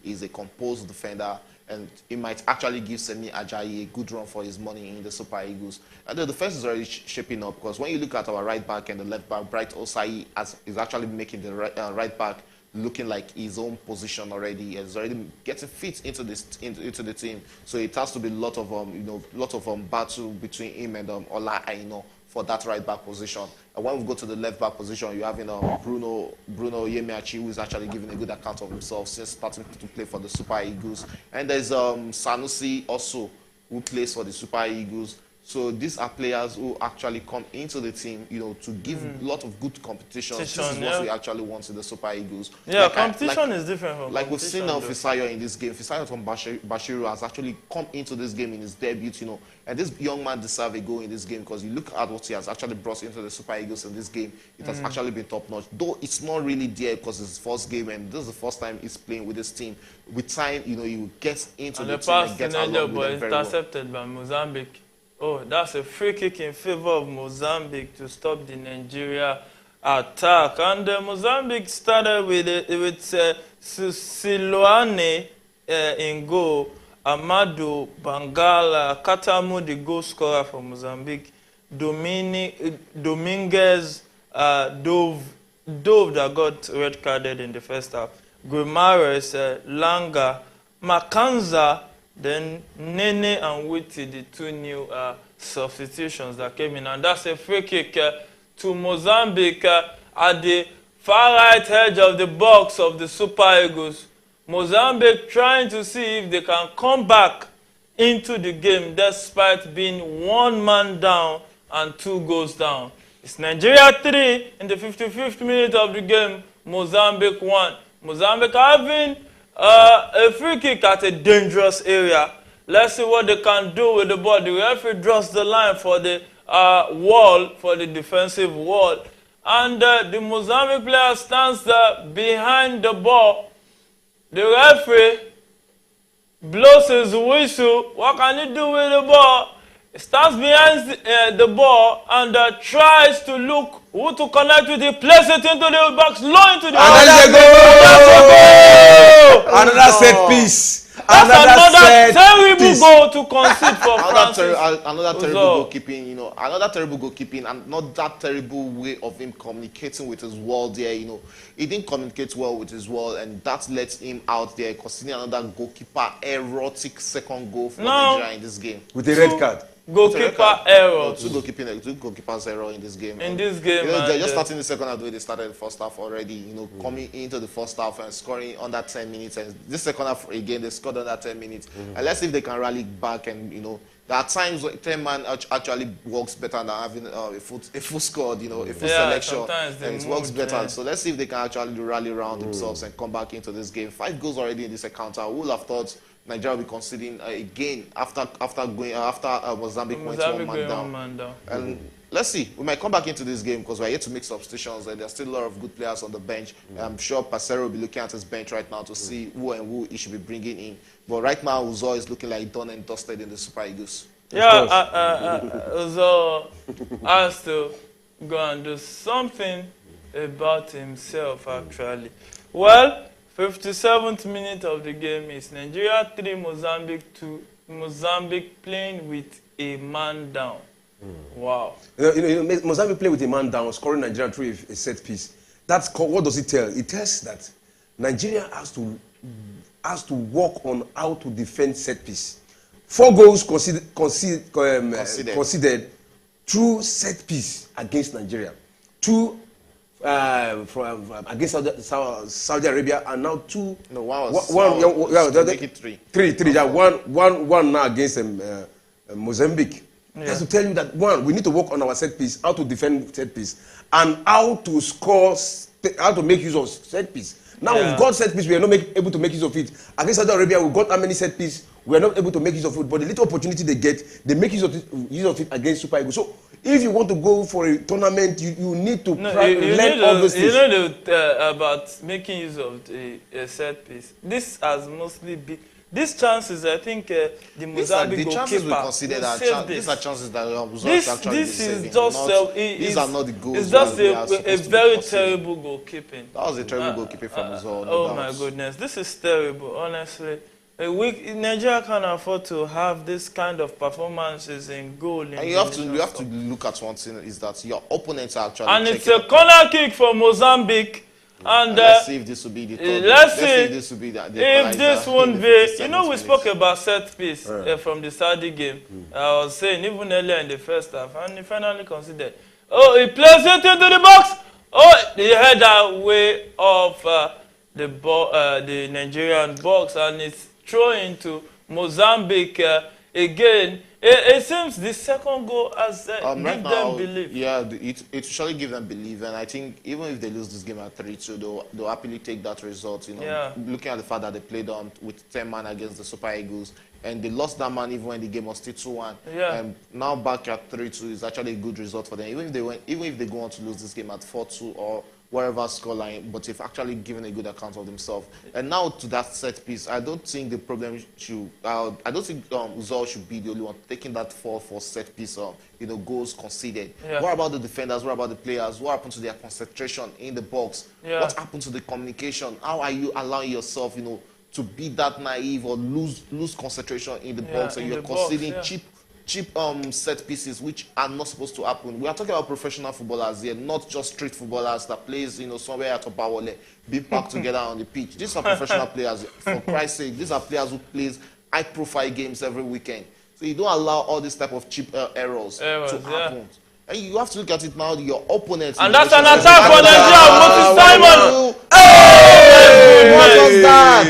he's a composed defender, and he might actually give Semi Ajayi a good run for his money in the Super Eagles. And the defense is already shaping up, because when you look at our right back and the left back, Bright Osai is actually making the right back looking like his own position already, and is already getting fit into the team. So it has to be a lot of battle between him and Ola Aino for that right back position. And when we go to the left back position, you have Bruno Yemiachi, who is actually giving a good account of himself since starting to play for the Super Eagles. And there's Sanusi also, who plays for the Super Eagles. So these are players who actually come into the team, to give a lot of good competition. This is what we actually want in the Super Eagles. Yeah, competition is different from like we've seen now Fisayo in this game. Fisayo from Bashiru has actually come into this game in his debut, and this young man deserves a goal in this game, because you look at what he has actually brought into the Super Eagles in this game. It has actually been top-notch, though it's not really there because it's his first game, and this is the first time he's playing with this team. With time, he gets into the team and gets along with them very well. Intercepted by Mozambique. Oh, that's a free kick in favor of Mozambique to stop the Nigeria attack. And Mozambique started with Siloane in goal, Amadu Bangala, Katamu, the goal scorer for Mozambique, Dominguez, Dove that got red carded in the first half, Guimares, Langa, Makanza, then Nene and Witty, the 2 new substitutions that came in. And that's a free kick to Mozambique at the far right edge of the box of the Super Eagles. Mozambique trying to see if they can come back into the game despite being 1 man down and 2 goals down. It's Nigeria 3 in the 55th minute of the game, Mozambique 1. Mozambique having a free kick at a dangerous area. Let's see what they can do with the ball. The referee draws the line for the wall, for the defensive wall. And the Mozambique player stands there behind the ball. The referee blows his whistle. What can he do with the ball? stands behind the ball and tries to look who to connect with. He places it into the box, low into the box. Another set piece. That's another terrible goal to concede for Francis. Another terrible goalkeeping, you know, another terrible goalkeeping, and not that terrible way of him communicating with his wall there, you know. He didn't communicate well with his wall, and that lets him out there, conceding another goalkeeper erotic second goal for Nigeria in this game. With a red card. Goalkeeper error. Two goalkeepers error in this game. In this game, you know, they're just starting the second half the way they started the first half already. You know, coming into the first half and scoring under 10 minutes, and this second half again they scored under 10 minutes. And let's see if they can rally back. And you know, there are times when 10-man actually works better than having a full squad. You know, a full selection, and it works better. Yeah. So let's see if they can actually rally around themselves and come back into this game. 5 goals already in this encounter. Who would have thought Nigeria will be conceding again after Mozambique went one man down. And let's see, we might come back into this game because we're here to make substitutions and there's still a lot of good players on the bench. I'm sure Pasero will be looking at his bench right now to see who he should be bringing in. But right now, Uzo is looking like done and dusted in the Super Eagles. Yeah, Uzo has to go and do something about himself, actually. Well, 57th minute of the game is Nigeria 3, Mozambique 2. Mozambique playing with a man down. Wow. You know, Mozambique playing with a man down, scoring Nigeria through a set piece. What does it tell? It tells that Nigeria has to work on how to defend set piece. 4 goals conceded through set piece against Nigeria. 2 against Saudi Arabia, and now 2. No, one make it 3. 3. Yeah, one now against Mozambique. Yeah. Just to tell you that we need to work on our set piece, how to defend set piece, and how to score, how to make use of set piece. Now we've got set piece, we are not able to make use of it. Against Saudi Arabia, we've got how many set piece, we are not able to make use of it. But the little opportunity they get, they make use of it against Super Eagles. So if you want to go for a tournament, you need to learn all those things. You know about making use of a set piece. This has mostly been these chances. I think the Mozambique goalkeeper. These are chances that actually these are not the goals. It's just a very terrible goalkeeping. That was a terrible goalkeeping from Uzor. Oh my goodness, this is terrible. Honestly. Nigeria can't afford to have this kind of performances in goal. And you have to look at one thing, is that your opponents are actually. And it's a corner kick for Mozambique. And let's see if this will be the third. Let's see if this won't be. You know, we spoke about set piece from the Saudi game. I was saying even earlier in the first half, and he finally considered. Oh, he plays it into the box. Oh, he header way off the Nigerian box, and it's throw into Mozambique again. It seems the second goal has given them belief. Yeah, it surely give them belief, and I think even if they lose this game at 3-2, they'll happily take that result. You know, looking at the fact that they played with 10 man against the Super Eagles, and they lost that man even when the game was still 2-1. And now back at 3-2 is actually a good result for them. Even if they go on to lose this game at 4-2 or wherever scoreline, but they've actually given a good account of themselves. And now to that set piece, I don't think the problem should. I don't think Uzor should be the only one taking that fall for set piece. Goals conceded. What about the defenders? What about the players? What happened to their concentration in the box? What happened to the communication? How are you allowing yourself, to be that naive or lose concentration in the box, and you're conceding cheap set pieces which are not supposed to happen. We are talking about professional footballers here, not just street footballers that plays somewhere at Opawole, being packed together on the pitch. These are professional players. For Christ's sake, these are players who plays high profile games every weekend. So you don't allow all this type of cheap errors to happen. And you have to look at it now, your opponents. And that's an attack for Nigeria. Simon. What was that?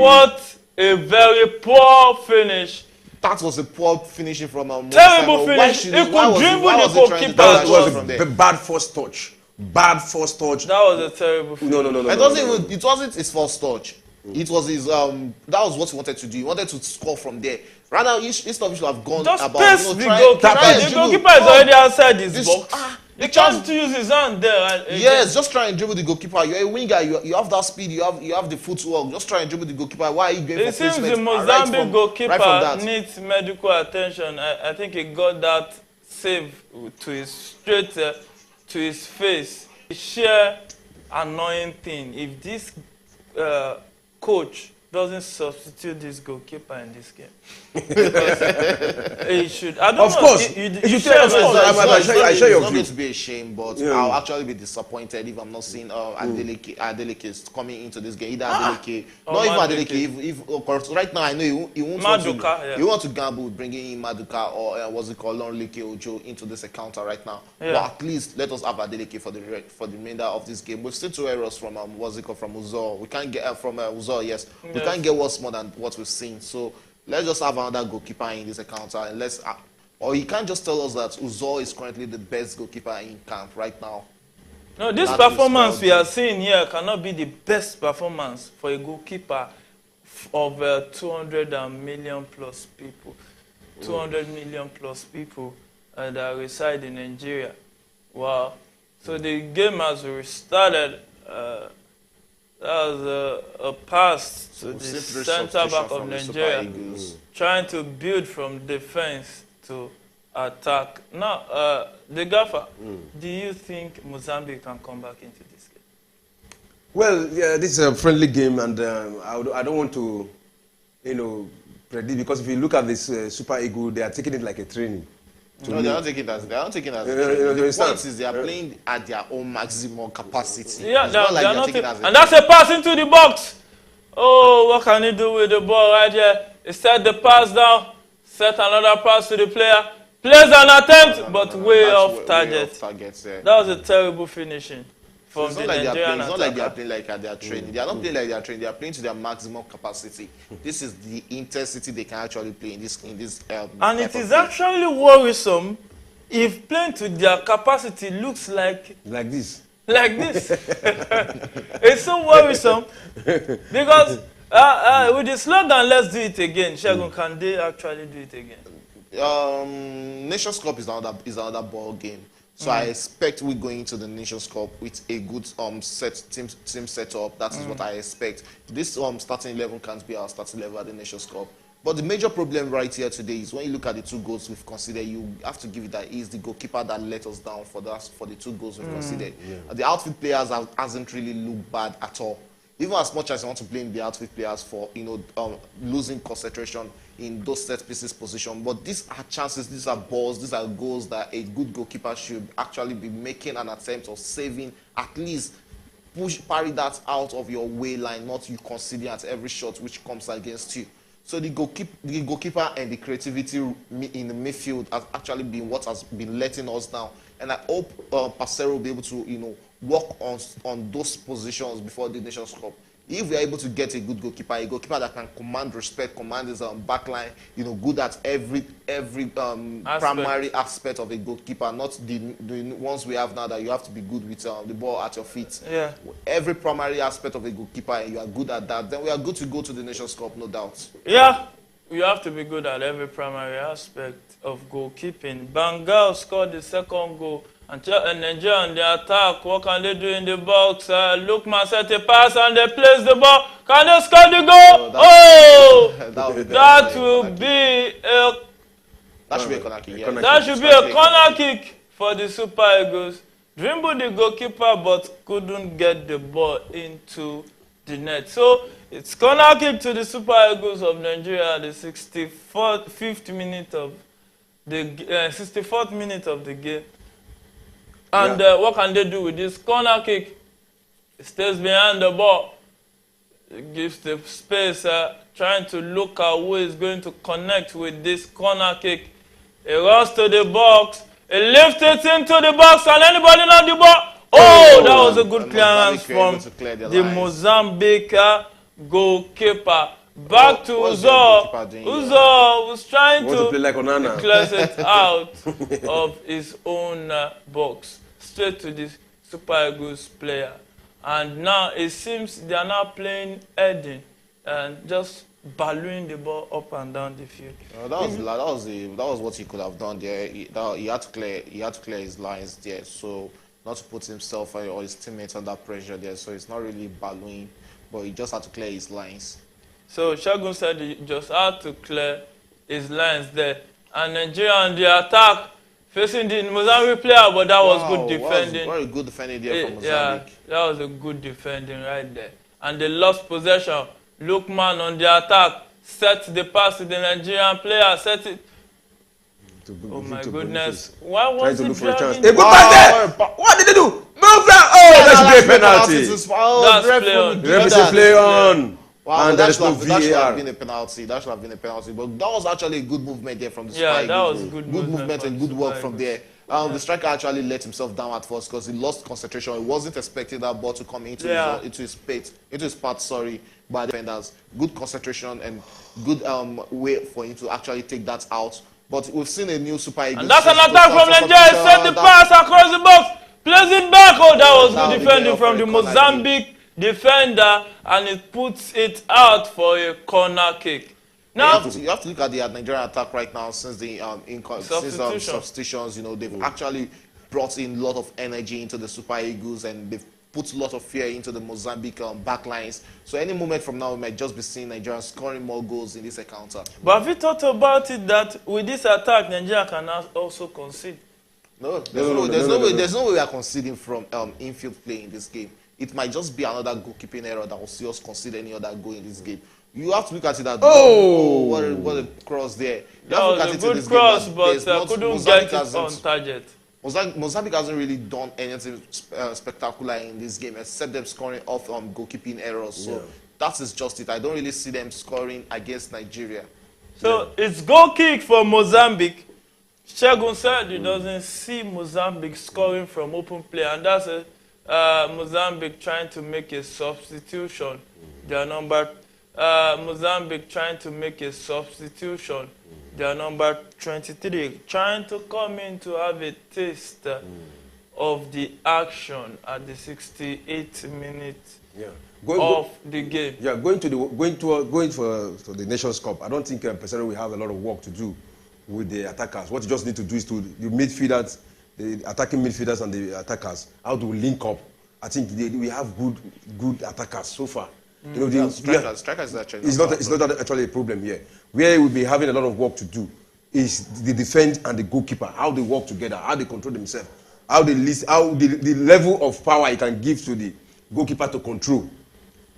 What a very poor finish. That was a poor finishing from a terrible finish. He could dribble the goalkeeper. That was a bad first touch. Bad first touch. That was a terrible finish. No. It wasn't his first touch. It was his. That was what he wanted to do. He wanted to score from there. Rather, instead of should have gone just about. Just the goalkeeper. The goalkeeper is already outside his box. The He can't chance, use his hand there. yes, just try and dribble the goalkeeper. You're a winger. You have that speed. You have the footwork. Just try and dribble the goalkeeper. Why are you going It for seems placement? the Mozambique goalkeeper right from that. needs medical attention. I think he got that save to his straight to his face. Sheer annoying thing. If this coach doesn't substitute this goalkeeper in this game, he should. I don't Of know. course. You share your view. I share your It's not view. going to be a shame, but I'll actually be disappointed if I'm not seeing Adeleke is coming into this game. Either Adeleke, not even Adeleke. If of course, right now I know he won't Maduka, want to. yeah. He want to gamble with bringing in Maduka or what's it called, Lonlike Ojo into this encounter right now. Yeah. But at least let us have Adeleke for the remainder of this game. We've seen 2 errors from what's it called, from Uzor. We can't get from Uzor. Yes, we can't get what's more than what we've seen. So let's just have another goalkeeper in this encounter, and let's. Or you can't just tell us that Uzor is currently the best goalkeeper in camp right now. No, this performance we are seeing here cannot be the best performance for a goalkeeper of 200 million plus people. 200 million plus people that reside in Nigeria. Wow. So the game has restarted. That was a pass to the center back of Nigeria, trying to build from defense to attack. Now, the gaffer, do you think Mozambique can come back into this game? Well, yeah, this is a friendly game, and I don't want to, predict, because if you look at this Super Eagles, they are taking it like a training. No, they're not taking it as a training. The point is they are playing at their own maximum capacity. Yeah, it's not like they're taking it as a and that's a pass into the box. Oh, what can he do with the ball right here? He set the pass down, set another pass to the player, plays an attempt, but way off target. That was a terrible finishing. It's not like they are playing like they are training. They are not playing like they are training. They are playing to their maximum capacity. This is the intensity they can actually play in this. And it is actually worrisome if playing to their capacity looks like this. Like this. It's so worrisome because with the slogan "Let's do it again," Shegun, can they actually do it again? Nations Cup is another ball game. So I expect we're going to the Nations Cup with a good team setup. That is what I expect. This starting 11 can't be our starting 11 at the Nations Cup. But the major problem right here today is when you look at the 2 goals we've considered, you have to give it that is the goalkeeper that let us down for the 2 goals we've considered. Yeah. The outfield players hasn't really looked bad at all. Even as much as I want to blame the outfield players for losing concentration in those set pieces position, but these are chances, these are balls, these are goals that a good goalkeeper should actually be making an attempt of saving, at least parry that out of your way line, not you conceding at every shot which comes against you. So the goalkeeper and the creativity in the midfield has actually been what has been letting us down, and I hope Parceiro will be able to work on those positions before the Nations Cup. If we are able to get a good goalkeeper, that can command respect, command his backline, good at every primary aspect of a goalkeeper, not the ones we have now that you have to be good with the ball at your feet. Yeah. Every primary aspect of a goalkeeper, and you are good at that, then we are good to go to the Nations Cup, no doubt. Yeah, you have to be good at every primary aspect of goalkeeping. Bengal scored the second goal. And Nigeria on the attack, what can they do in the box? Lookman set a pass and they place the ball. Can they score the goal? That should be a corner kick. That should be a corner kick for the Super Eagles. Dribbled the goalkeeper but couldn't get the ball into the net. So it's corner kick to the Super Eagles of Nigeria at the 64th minute of the game. And what can they do with this corner kick? It stays behind the ball. It gives the space, trying to look at who is going to connect with this corner kick. It runs to the box. It lifts it into the box, and anybody not the ball. Oh, that was a good clearance from the Mozambique goalkeeper. Back to Uzor. Uzor was trying to play like Onana. clear it out of his own box, straight to the Super Eagles player. And now it seems they are now playing Eden and just ballooning the ball up and down the field. That was what he could have done there. He had to clear his lines there, so not to put himself or his teammates under pressure there. So it's not really ballooning, but he just had to clear his lines. So Shagun said he just had to clear his lines there, and Nigeria on the attack facing the Mozambique player, but that was good defending. Very good defending there from Mozambique. Yeah, that was a good defending right there. And they lost possession. Lookman on the attack set the pass to the Nigerian player, set it. Oh my goodness. Why was it driving? A good pass there! What did they do? Move that! Oh, that's great penalty. That's play on. Referee play on. Wow, and there is no VAR. That should have been a penalty. That should have been a penalty. But that was actually a good movement there from the striker. Yeah, that was good movement and good work from there. The striker actually let himself down at first because he lost concentration. He wasn't expecting that ball to come into his path, by the defenders. Good concentration and good way for him to actually take that out. But we've seen a new Super Eagles. And that's an attack from Nigeria. Set the pass across the box. Plays it back. Oh, that was good defending from the Mozambique defender, and it puts it out for a corner kick. Now you have to look at the Nigerian attack right now since the substitutions. You know, they've actually brought in a lot of energy into the Super Eagles, and they've put a lot of fear into the Mozambique backlines. So any moment from now, we might just be seeing Nigeria scoring more goals in this encounter. But have you thought about it that with this attack, Nigeria can also concede? No, there's no way we are conceding from infield play in this game. It might just be another goalkeeping error that will see us concede any other goal in this game. You have to look at it as what a cross there. That was a good cross, but couldn't get it on target. Mozambique hasn't really done anything spectacular in this game except them scoring off goalkeeping errors. So that is just it. I don't really see them scoring against Nigeria. So it's goal kick for Mozambique. Shagun said he doesn't see Mozambique scoring from open play, and that's Mozambique trying to make a substitution. Their number Mozambique trying to make a substitution. Their number 23 trying to come in to have a taste of the action at the 68th minute of the game. Yeah, going for the Nations Cup. I don't think Pesaro will have a lot of work to do with the attackers. What you just need to do is to the midfielders, the attacking midfielders and the attackers, how to link up. I think we have good attackers so far. You know, strikers actually it's not actually a problem here. Where we'll be having a lot of work to do is the defense and the goalkeeper, how they work together, how they control themselves, how the level of power he can give to the goalkeeper to control.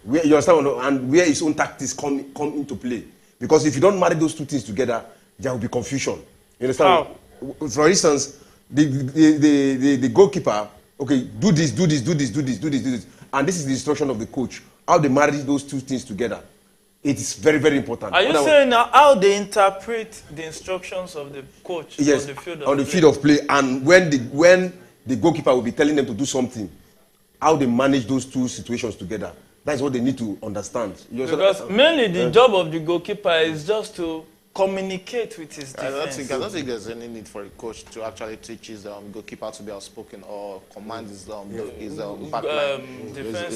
Where you understand, and where his own tactics come into play. Because if you don't marry those two things together, there will be confusion. You understand? How? For instance, the goalkeeper, okay, do this, and this is the instruction of the coach. How they marry those two things together, it is very, very important. Are you saying now how they interpret the instructions of the coach on the field of play? And when the goalkeeper will be telling them to do something, how they manage those two situations together. That's what they need to understand. Because mainly the job of the goalkeeper is just to communicate with his defense. I don't think there's any need for a coach to actually teach his goalkeeper to be outspoken or command his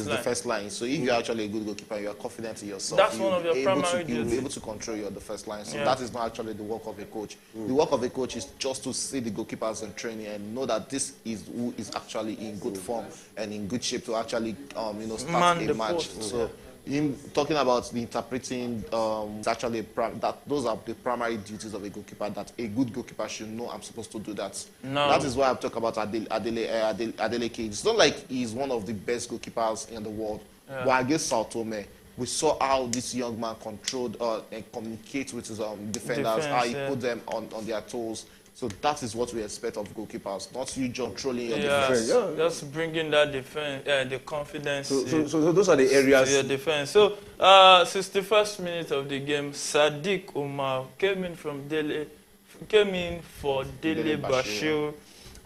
defense line. So if you're actually a good goalkeeper, you are confident in yourself. That's one of your primary duties. You'll be able to control your defense line. So that is not actually the work of a coach. The work of a coach is just to see the goalkeepers in training and know that this is who is actually in good form and in good shape to actually start a match. So him talking about the interpreting, it's actually those are the primary duties of a goalkeeper. That a good goalkeeper should know I'm supposed to do that. No. That is why I'm talking about Adeleke. It's not like he's one of the best goalkeepers in the world. But against Sao Tome, we saw how this young man controlled and communicates with his defenders, how he put them on their toes. So that is what we expect of goalkeepers, not you just controlling your defense. Just bringing that defense, the confidence. So those are the areas. Your defense. So 61st minute of the game, Sadiq Umar came in for Dele Bashir,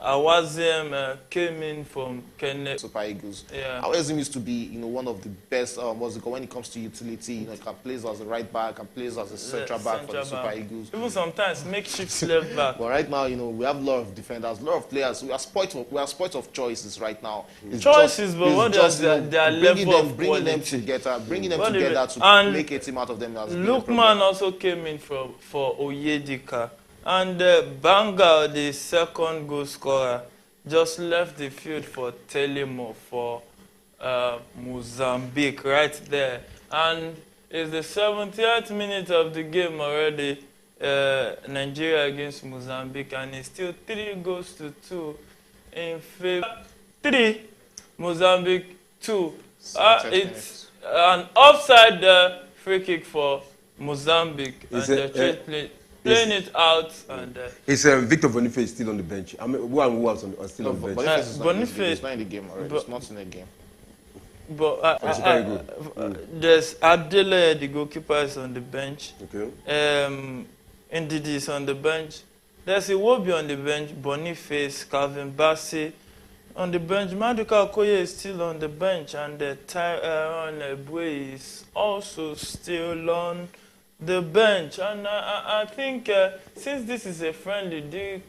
Awazim came in from Kenya. Super Eagles. Yeah. Awazim used to be, one of the best. When it comes to utility, he can play as a right back, can play as a central back for the Super Eagles. Even sometimes makeshift left back. But right now, we have a lot of defenders, a lot of players. We are spoiled of choices right now. But what is their level of bringing them together to make a team out of them. Lukman also came in for Oyedika. And Banga, the second goal scorer, just left the field for Telemo for Mozambique right there. And it's the 70th minute of the game already, Nigeria against Mozambique, and it's still 3-2 in favor. 3, Mozambique 2. It's an offside free kick for Mozambique, and they're playing it out. And it's Victor Boniface still on the bench. I mean, who was still on the bench? Boniface is not in the game already. It's not in the game. But there's Adele, the goalkeeper, is on the bench. Okay. Ndidi is on the bench. There's Iwobi on the bench. Boniface, Calvin Bassey on the bench. Maduka Okoye is still on the bench, and Tyrone Ebwe is also still on the bench. And I think since this is a friendly, the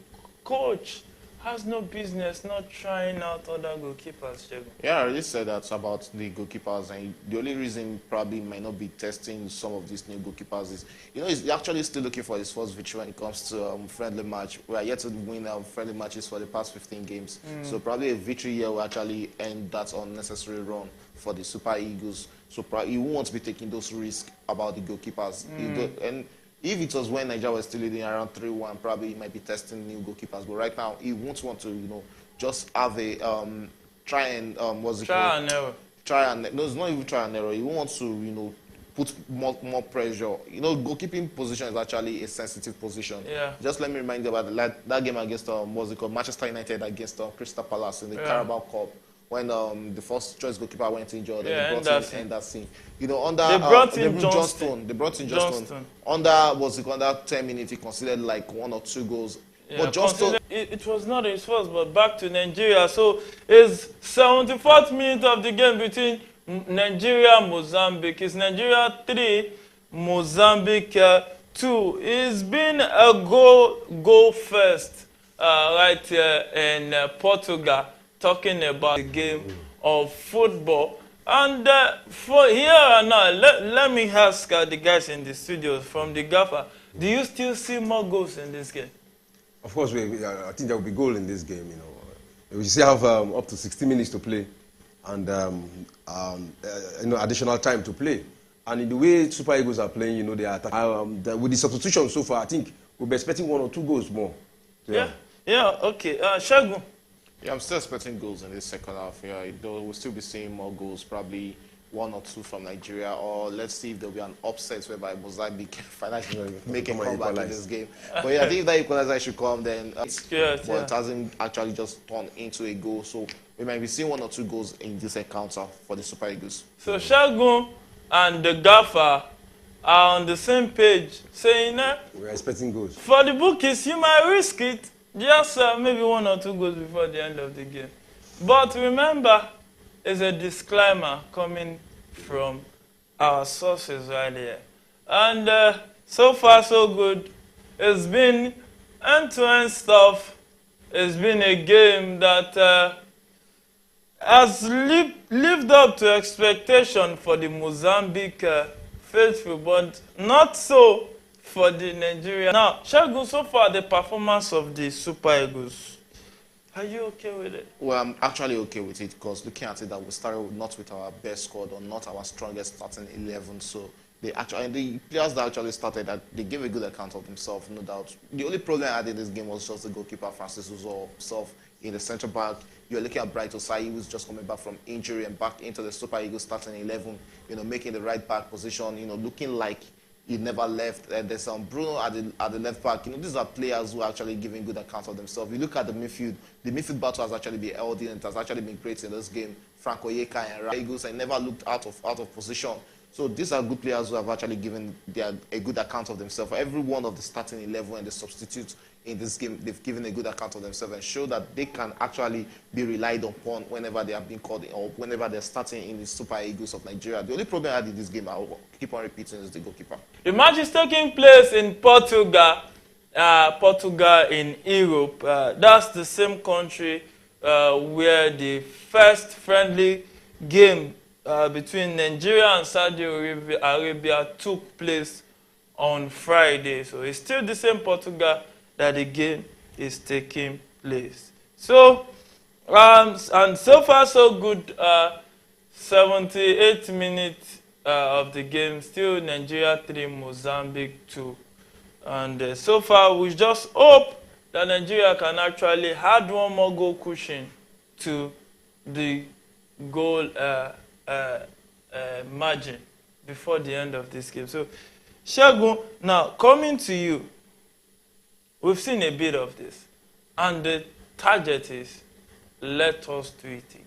coach has no business not trying out other goalkeepers, Chego. Yeah, I already said that about the goalkeepers, and the only reason probably might not be testing some of these new goalkeepers is, he's actually still looking for his first victory when it comes to friendly match. We are yet to win friendly matches for the past 15 games. So probably a victory here will actually end that unnecessary run for the Super Eagles. So he won't want to be taking those risks about the goalkeepers. And if it was when Nigeria was still leading around 3-1, probably he might be testing new goalkeepers. But right now, he won't want to, just have a try and what's it called? Try and error. No, it's not even try and error. He wants to, put more pressure. Goalkeeping position is actually a sensitive position. Yeah. Just let me remind you about that game against what's it called? Manchester United against Crystal Palace in the Carabao Cup. When the first choice goalkeeper went injured, and they brought in Henderson. They brought in Johnston. They brought in Johnston. Under 10 minutes, he considered like 1 or 2 goals. Yeah, but Johnston, it was not his first, but back to Nigeria. So it's 74th minute of the game between Nigeria and Mozambique. It's Nigeria 3, Mozambique 2. It's been a goal first right here in Portugal, talking about the game of football. And for here and now, let me ask the guys in the studios from the Gaffer, do you still see more goals in this game? Of course, I think there will be goal in this game. We still have up to 60 minutes to play, and additional time to play. And in the way Super Eagles are playing, they are with the substitution so far. I think we'll be expecting 1 or 2 goals more. Yeah. Okay. Shagun. Yeah, I'm still expecting goals in this second half. Yeah, we'll still be seeing more goals, probably 1 or 2 from Nigeria, or let's see if there'll be an upset whereby Mozambique finally make a comeback in this game. But yeah, I think if that equalizer should come, then it hasn't actually just turned into a goal. So we might be seeing 1 or 2 goals in this encounter for the Super Eagles. So Shagun and the Gaffer are on the same page, saying we're expecting goals. For the bookies, you might risk it. Just maybe 1 or 2 goals before the end of the game. But remember, there's a disclaimer coming from our sources right here. And so far, so good. It's been end-to-end stuff. It's been a game that has lived up to expectation for the Mozambique faithful, but not so for the Nigeria. Now, Shagun, so far the performance of the Super Eagles, are you okay with it? Well, I'm actually okay with it because looking at it, that we started not with our best squad or not our strongest starting 11. So the players that actually started, they gave a good account of themselves, no doubt. The only problem I had in this game was just the goalkeeper, Francis Uzo himself. In the central back, you're looking at Bright Osai, who's just coming back from injury and back into the Super Eagles starting 11. Making the right back position. Looking like he never left. There's Bruno at the left back. These are players who are actually giving good accounts of themselves. You look at the midfield battle has actually been healthy and it has actually been great in this game. Frank Oyeka and Eagles, I never looked out of position. So these are good players who have actually given a good account of themselves. Every one of the starting 11 and the substitutes in this game, they've given a good account of themselves and show that they can actually be relied upon whenever they have been called in, or whenever they're starting in the Super Eagles of Nigeria. The only problem I had in this game, I'll keep on repeating, is the goalkeeper. The match is taking place in Portugal, in Europe. That's the same country where the first friendly game between Nigeria and Saudi Arabia took place on Friday. So it's still the same Portugal that the game is taking place. So, and so far so good, 78 minutes of the game, still Nigeria 3, Mozambique 2. And so far we just hope that Nigeria can actually add one more goal cushion to the goal margin before the end of this game. So, Segun, now coming to you, we've seen a bit of this, and the target is let us do it again.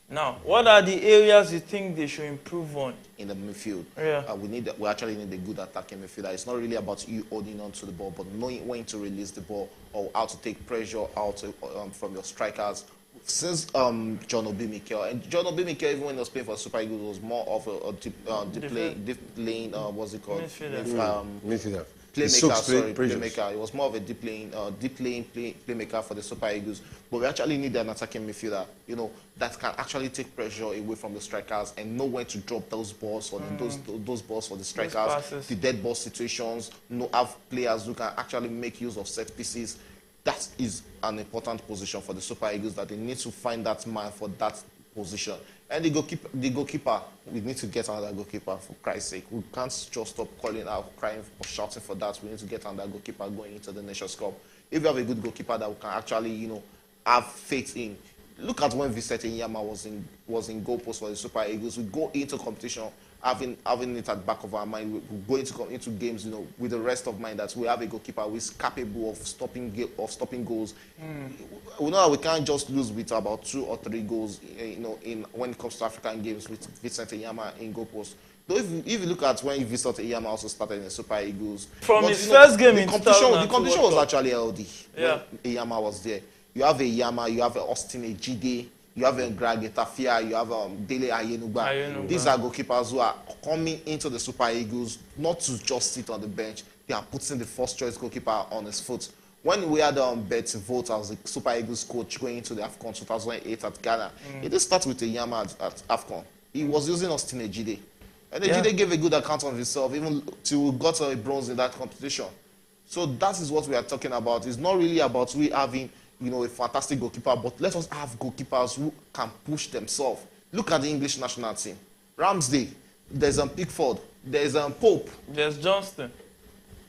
Now, what are the areas you think they should improve on? In the midfield, Yeah. we actually need a good attacking midfielder. It's not really about you holding on to the ball, but knowing when to release the ball or how to take pressure out from your strikers. Since John Obi Mikel, and John Obi Mikel, even when he was playing for Super Eagles, was more of a deep lane, what's it called? Midfielder. Playmaker. It was more of a deep lane playmaker for the Super Eagles. But we actually need an attacking midfielder, that can actually take pressure away from the strikers and know when to drop those balls for those balls for the strikers, the dead ball situations. Have players who can actually make use of set pieces. That is an important position for the Super Eagles, that they need to find that man for that position. And the goalkeeper, we need to get another goalkeeper, for Christ's sake. We can't just stop calling out, crying or shouting for that. We need to get another goalkeeper going into the Nations Cup. If we have a good goalkeeper that we can actually, have faith in. Look at when Vicente Nyama was in goal post for the Super Eagles. We go into competition having it at the back of our mind. We go into games, with the rest of mind that we have a goalkeeper who is capable of stopping goals. We know that we can't just lose with about 2 or 3 goals, when it comes to African games with Vicente Nyama in goal post. Though if you look at when Vicente Nyama also started in the Super Eagles, from his first game the in competition was actually healthy. Yeah. When Nyama was there. You have a Yama, you have a Austin Ejide, you have a Greg Etafia, you have Dele Ayenuba. These are goalkeepers who are coming into the Super Eagles not to just sit on the bench. They are putting the first choice goalkeeper on his foot. When we had Betty Vogt as the Super Eagles coach going into the AFCON 2008 at Ghana, he didn't start with a Yama at AFCON. He was using Austin Ejide. And Ejide gave a good account of himself, even till we got a bronze in that competition. So that is what we are talking about. It's not really about we having a fantastic goalkeeper, but let us have goalkeepers who can push themselves. Look at the English national team. Ramsdale, there's Pickford, there's Pope. There's Johnston.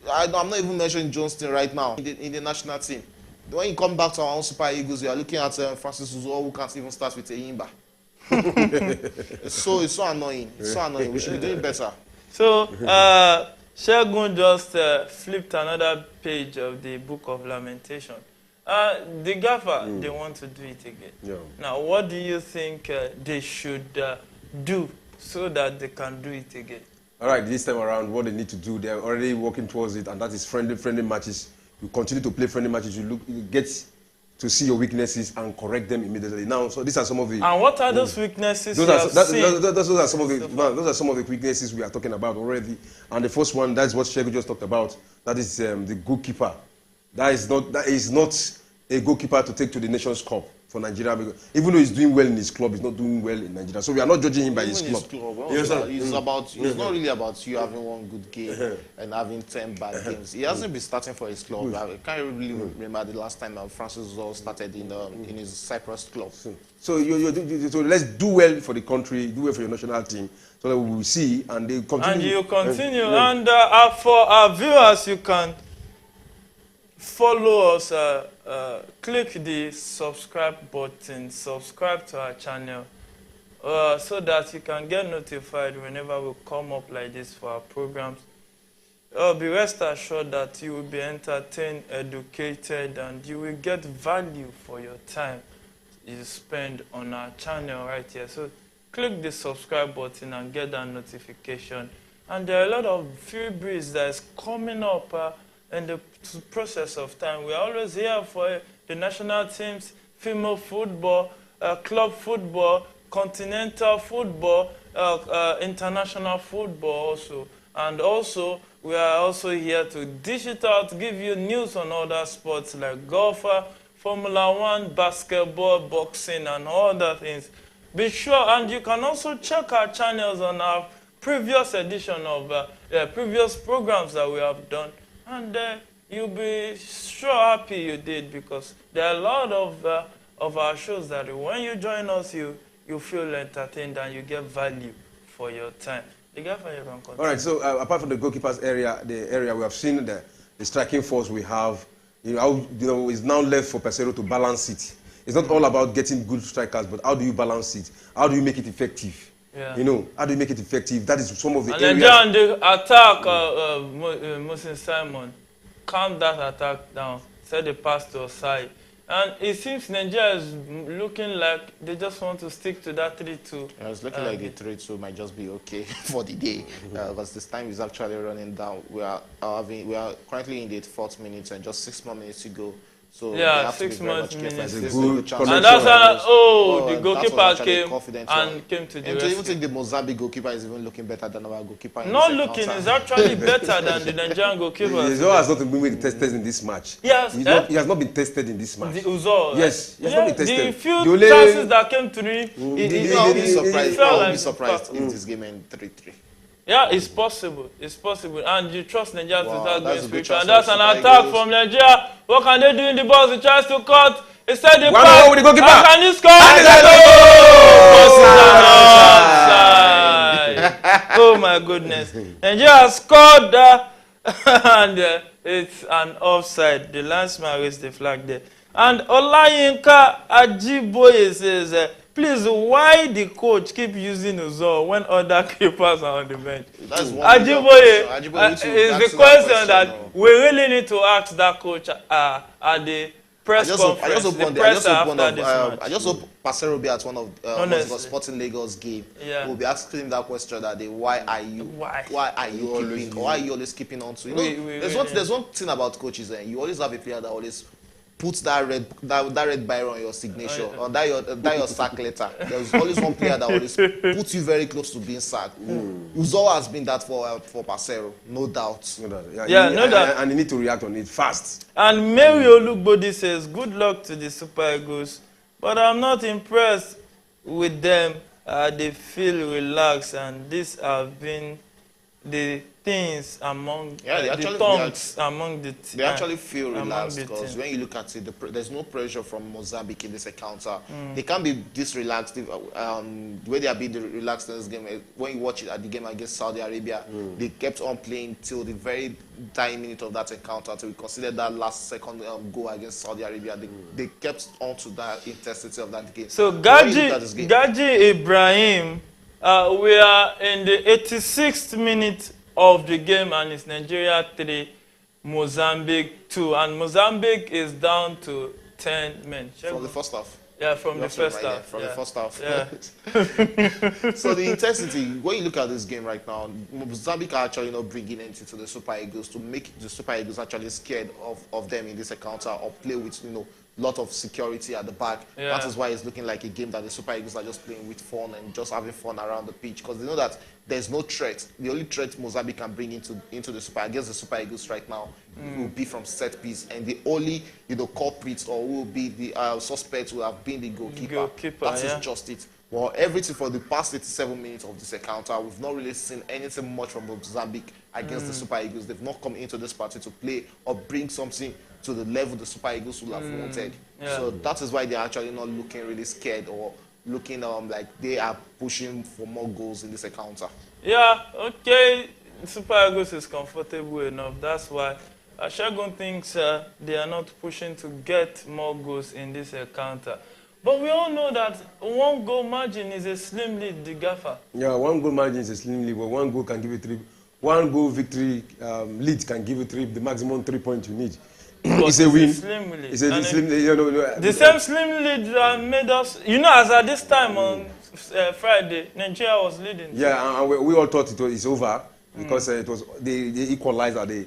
I'm not even mentioning Johnston right now in the national team. When you come back to our own Super Eagles, you are looking at Francis Uzo, who can't even start with a Yimba. It's so annoying. It's so annoying. We should be doing better. So, Segun just flipped another page of the Book of Lamentation. The gaffer, they want to do it again. Yeah. Now, what do you think they should do so that they can do it again? All right, this time around, what they need to do, they're already working towards it, and that is friendly matches. You continue to play friendly matches. You get to see your weaknesses and correct them immediately. Now, so these are some of the. And what are those weaknesses? Those are some of the weaknesses we are talking about already. And the first one, that's what Shegu just talked about. That is the goalkeeper. That is not a goalkeeper to take to the Nations Cup for Nigeria, because even though he's doing well in his club, he's not doing well in Nigeria. So we are not judging him by his club. It's not really about you having one good game and having 10 bad games. He hasn't been starting for his club. I can't really remember the last time Francis Uzo started in his Cyprus club. So so let's do well for the country, do well for your national team, so that we will see and they continue. And you continue. And for our viewers, you can follow us, click the subscribe button, subscribe to our channel, so that you can get notified whenever we come up like this for our programs. Be rest assured that you will be entertained, educated, and you will get value for your time you spend on our channel right here. So click the subscribe button and get that notification. And there are a lot of freebies that is coming up in the process of time. We are always here for the national teams, female football, club football, continental football, international football also. And also, we are also here to dish it out, to give you news on other sports like golf, Formula 1, basketball, boxing, and all other things. Be sure, and you can also check our channels on our previous edition of previous programs that we have done. And you'll be sure happy you did, because there are a lot of our shows that when you join us, you feel entertained and you get value for your time. All right, so apart from the goalkeepers area, the area we have seen the striking force we have, it's now left for Pesero to balance it. It's not all about getting good strikers, but how do you balance it? How do you make it effective? Yeah. How do you make it effective? That is some of the and areas. And then the attack, Moses Simon, calm that attack down, set the pass to Osai. And it seems Nigeria is looking like they just want to stick to that 3-2. Yeah, it's looking like the 3-2 might just be okay for the day, because this time is actually running down. We are currently in the 4th minute and just 6 more minutes to go. So yeah, 6 more minutes. And that's the goalkeeper came and came to the rescue. And to even think the Mozambique goalkeeper is even looking better than our goalkeeper. Not looking, is actually better than the Nigerian goalkeeper. Uzo has not been tested in this match. Yes, he has not been tested in this match. Uzo, yes, he has not been tested. The few chances that came to him, I won't be surprised if this game ends 3-3. Yeah, it's possible. It's possible. And you trust Nigeria to start going spiritual. And that's an attack from Nigeria. What can they do in the box? He tries to cut. Instead the pass. With the goalkeeper. How can he score? Oh my goodness. Nigeria scored and it's an offside. The linesman raised the flag there. And Olayinka Ajiboye says, please, why the coach keep using Uzo when other keepers are on the bench? That's one Ajiboye is the question that we really need to ask that coach at the press conference. I just hope Pasero will be at one of Sporting Lagos game. Yeah. We'll be asking him that question that day. Why are you always keeping on to? There's one thing about coaches, and you always have a player that always puts that red biro on your signature or that your sack letter. There's always one player that always puts you very close to being sacked. Uzo has been that for Pasero, no doubt. No doubt. No doubt. And you need to react on it fast. And Mary Olugbodi says, good luck to the Super Eagles, but I'm not impressed with them. They feel relaxed, and these have been the things among the tongues among the team. They actually feel relaxed because when you look at it, there's no pressure from Mozambique in this encounter. They can't be this relaxed. The way they are being relaxed in this game, when you watch it at the game against Saudi Arabia, they kept on playing till the very dying minute of that encounter. So we considered that last second goal against Saudi Arabia. They kept on to that intensity of that game. So Gaji Ibrahim, we are in the 86th minute of the game, and it's Nigeria 3, Mozambique 2, and Mozambique is down to 10 men. From the first half. Yeah, from the first half. From the first half. Yeah. So the intensity, when you look at this game right now, Mozambique are actually not bringing anything to the Super Eagles to make the Super Eagles actually scared of them in this encounter or play with lot of security at the back. Yeah. That is why it's looking like a game that the Super Eagles are just playing with fun and just having fun around the pitch, because they know that there's no threat. The only threat Mozambique can bring into the Super Eagles right now will be from set piece, and the only culprits or who will be the suspects will have been the goalkeeper. That is just it. Well, everything for the past 87 minutes of this encounter, we've not really seen anything much from Mozambique against the Super Eagles. They've not come into this party to play or bring something to the level the Super Eagles will have wanted. Yeah. So that is why they're actually not looking really scared or looking like they are pushing for more goals in this encounter. Yeah, okay. Super Eagles is comfortable enough. That's why Shagun thinks they are not pushing to get more goals in this encounter. But we all know that 1 goal margin is a slim lead, the gaffer. Yeah, 1 goal margin is a slim lead, but 1 goal can give you 3. 1 goal victory lead can give you the maximum 3 points you need. It's a win. It's a slim lead. The same slim lead that made us, as at this time on Friday, Nigeria was leading. Yeah, and we all thought it's over because it was the equalizer at the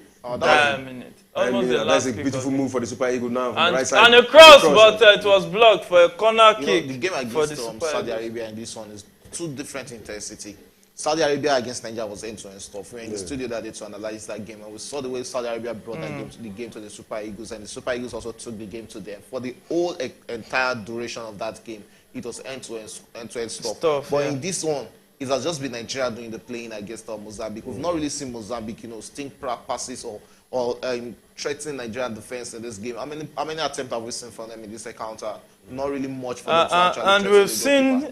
minute. Almost the that's last a beautiful move for the Super Eagles now from the right side. And a cross, but it was blocked for a corner kick. The game against Saudi Arabia and this one is two different intensity. Saudi Arabia against Nigeria was end-to-end stuff. We were in the studio that day to analyze that game, and we saw the way Saudi Arabia brought the game to the Super Eagles, and the Super Eagles also took the game to them. For the whole entire duration of that game, it was end-to-end stuff. But in this one, it has just been Nigeria doing the playing against Mozambique. We've not really seen Mozambique, stink passes or threatening Nigerian defense in this game. How many attempts have we seen from them in this encounter? Not really much for them to actually and we've seen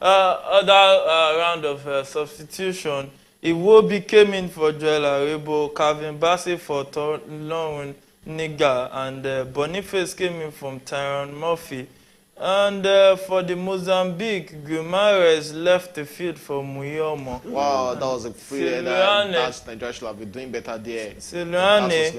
other round of substitution. Iwobi came in for Joel Aribo, Calvin Bassey for Lauren Niga, and Boniface came in from Tyrone Murphy. And for the Mozambique, Guimaraes left the field for Muyomo. Wow, that was a free header. Nigeria should have been doing better there. Silvane,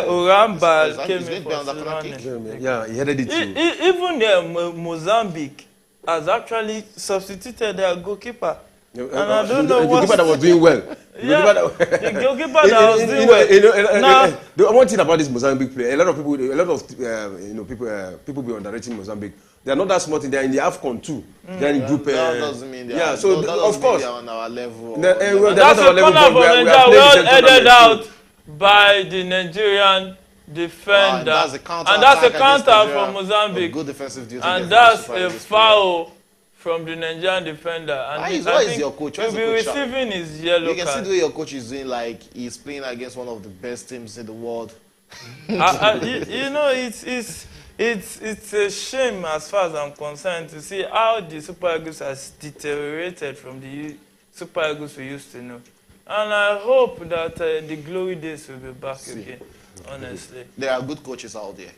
Uramba came in for Silvane. Yeah, he headed it too. Even Mozambique has actually substituted their goalkeeper. And I don't know what... The goalkeeper that was doing well. Yeah, the goalkeeper that was doing well. Now, the one thing about this Mozambique player, a lot of people be underrating Mozambique. They are not that smart. They are in the AFCON too. They are in group. That doesn't mean they are. So of course, they are on our level. That's a corner for Nigeria. Well headed out by the Nigerian defender. And that's a counter from Mozambique. Good defensive duty. And that's a foul from the Nigerian defender. And why is your coach? He'll be receiving his yellow card. You can see the way your coach is doing, like he's playing against one of the best teams in the world. It's a shame as far as I'm concerned to see how the Super Eagles has deteriorated from the Super Eagles we used to know. And I hope that the glory days will be back again, honestly. There are good coaches out there.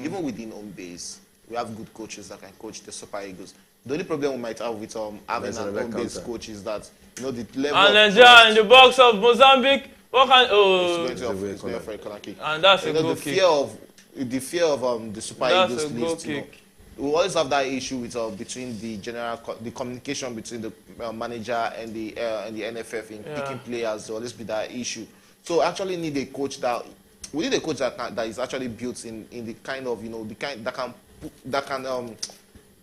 Even within home base, we have good coaches that can coach the Super Eagles. The only problem we might have with having an home-based coach is that, the level and Nigeria in the box of Mozambique, what can... It's going for a corner kick. And that's a goal kick. The fear of the Super Eagles list, we always have that issue with between the communication between the manager and the NFF in picking players. There will always be that issue. So actually need a coach that is actually built in the kind of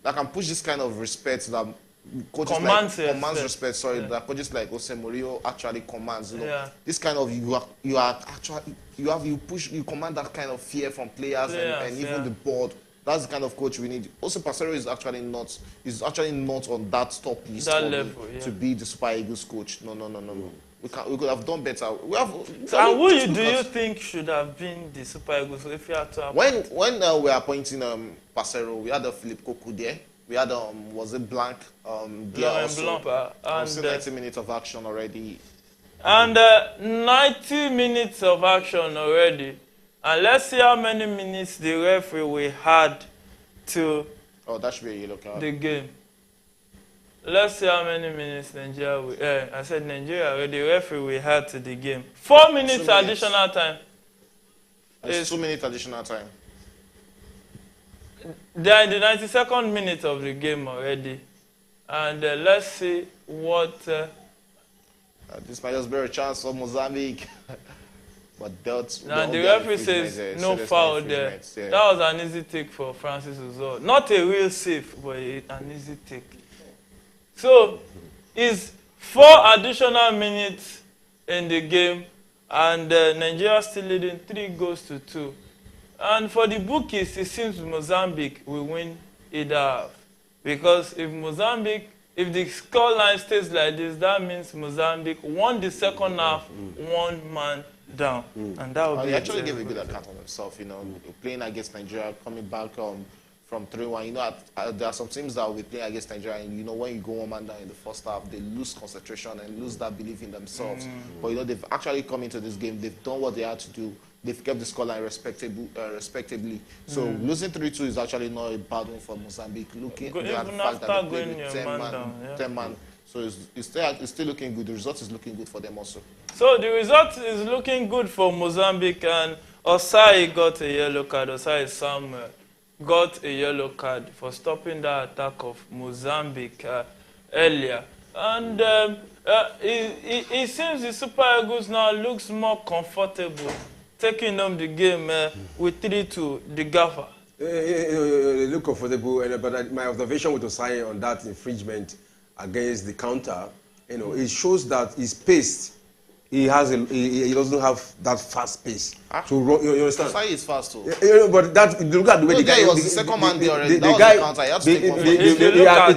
that can push this kind of respect that coaches commands respect. Sorry, that coaches like Jose Mourinho actually commands. This kind of you command that kind of fear from players and even the board. That's the kind of coach we need. Also, Pasero is actually not on that top list to be the Super Eagles coach. No. We could have done better. And who do you think should have been the Super Eagles if you had to appoint? When we were appointing Pasero, we had Philip Koku there. We had was it Blanc? Blanc. And 90 minutes of action already. And 90 minutes of action already. And let's see how many minutes the referee we had to that should be a yellow card. The game. Let's see how many minutes Nigeria I said Nigeria already. The referee we had to the game. 4 minutes additional time. It's 2 minutes additional time. They are in the 92nd minute of the game already. And let's see what... this might just be a chance for Mozambique. But the referee says no foul there. That was an easy take for Francis Uzor. Not a real save, but an easy take. So, it's 4 additional minutes in the game, and Nigeria still leading 3-2. And for the bookies, it seems Mozambique will win either half. Because if the scoreline stays like this, that means Mozambique won the second half, 1 man down. And that would be... He actually gave a good account on himself, playing against Nigeria, coming back from 3-1. There are some teams that will be playing against Nigeria, and when you go 1 man down in the first half, they lose concentration and lose that belief in themselves. But they've actually come into this game, they've done what they had to do. They've kept the scoreline respectably. So losing 3-2 is actually not a bad one for Mozambique. Looking at the fact that they played with 10 man. So it's still looking good. The result is looking good for them also. So the result is looking good for Mozambique, and Osai got a yellow card. Osai Samuel got a yellow card for stopping that attack of Mozambique earlier. And it seems the Super Eagles now looks more comfortable taking on the game with 3-2, the Gaffer. They look comfortable, but my observation with Osai on that infringement against the counter, it shows that he's paced. He doesn't have that fast pace. So you understand? Osai is fast too. But that look at the way the guy was the second man there already. That was the counter. He had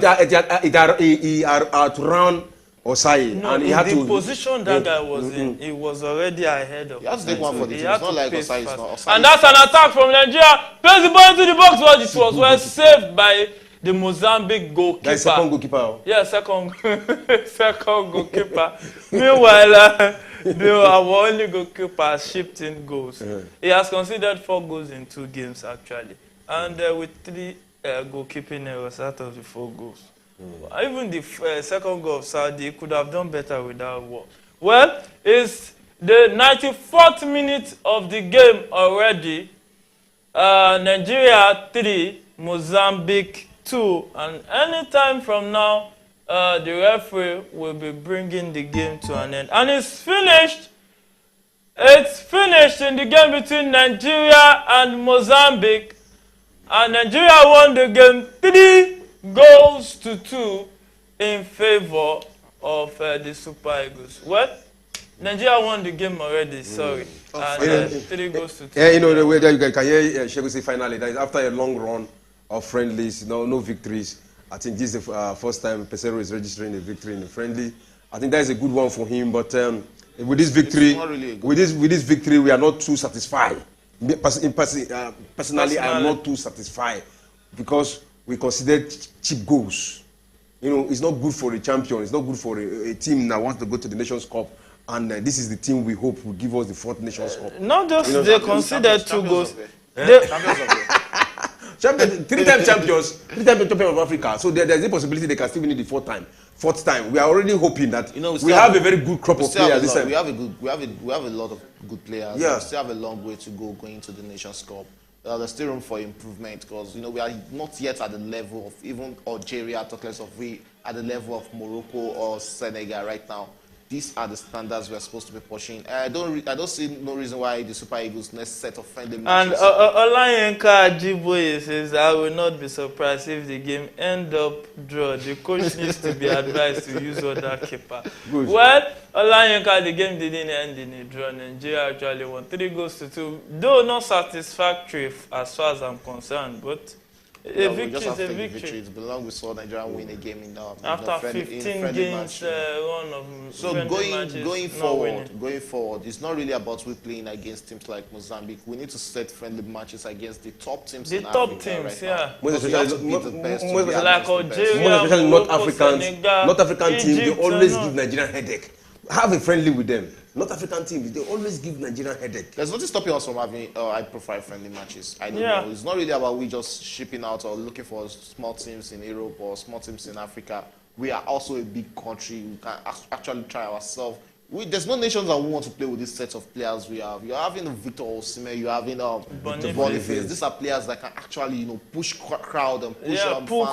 to take he outrun Osai, no, and he had to. The position that guy was in, he was already ahead of. He had to take one for the team. It's not like Osai is not. Osai and that's an attack from Nigeria. Plays the ball into the box. Well, this was well saved by the Mozambique goalkeeper. That's second goalkeeper. Yeah, second goalkeeper. Meanwhile, our only goalkeeper shipped in goals. He has conceded 4 goals in 2 games actually, and with 3 goalkeeping errors out of the 4 goals. Even the second goal of Saudi could have done better with that work. Well, it's the 94th minute of the game already. Nigeria 3, Mozambique 2, and anytime from now, the referee will be bringing the game to an end. And it's finished. It's finished in the game between Nigeria and Mozambique. And Nigeria won the game 3-2 in favor of the Super Eagles. Well, Nigeria won the game already, sorry. And 3-2. Yeah, the way that you can hear Shegun say finally, that is after a long run of friendlies, no victories. I think this is the first time Pesero is registering a victory in the friendly. I think that is a good one for him, but with this victory, really with this victory, we are not too satisfied. Personally, I am not too satisfied because we consider cheap goals. It's not good for a champion. It's not good for a team that wants to go to the Nations Cup. And this is the team we hope will give us the 4th Nations Cup. Not just they considered 2 goals. Champions, 3-time champions, 3-time champion of Africa. So there's a possibility they can still win it the 4th time. We are already hoping that we have a very good crop of players this time. We have a lot of good players. Yeah. We still have a long way to go going to the Nations Cup. There's still room for improvement because we are not yet at the level of even Algeria, talk less of we at the level of Morocco or Senegal right now. These are the standards we are supposed to be pushing. I don't see no reason why the Super Eagles next set of friendly matches. And Olayenka Ajiboye says, I will not be surprised if the game end up draw. The coach needs to be advised to use other keeper. Good. Well, Olayenka, the game didn't end in a draw. Nigeria actually won 3-2, though not satisfactory as far as I'm concerned, but a victory is a victory. It's been long we saw Nigeria win a game after 15 games run of so going forward, it's not really about we playing against teams like Mozambique. We need to set friendly matches against the top teams in Africa. The top teams, right yeah. Most especially like Algeria, North African teams, they always give Nigeria headache. Have a friendly with them. North African teams, they always give Nigerian headache. There's nothing stopping us from having high-profile friendly matches. I don't know. It's not really about we just shipping out or looking for small teams in Europe or small teams in Africa. We are also a big country. We can actually try ourselves. There's no nations that want to play with this set of players we have. You're having Victor Osimhen, you're having Boniface. These are players that can actually push push crowd and push pull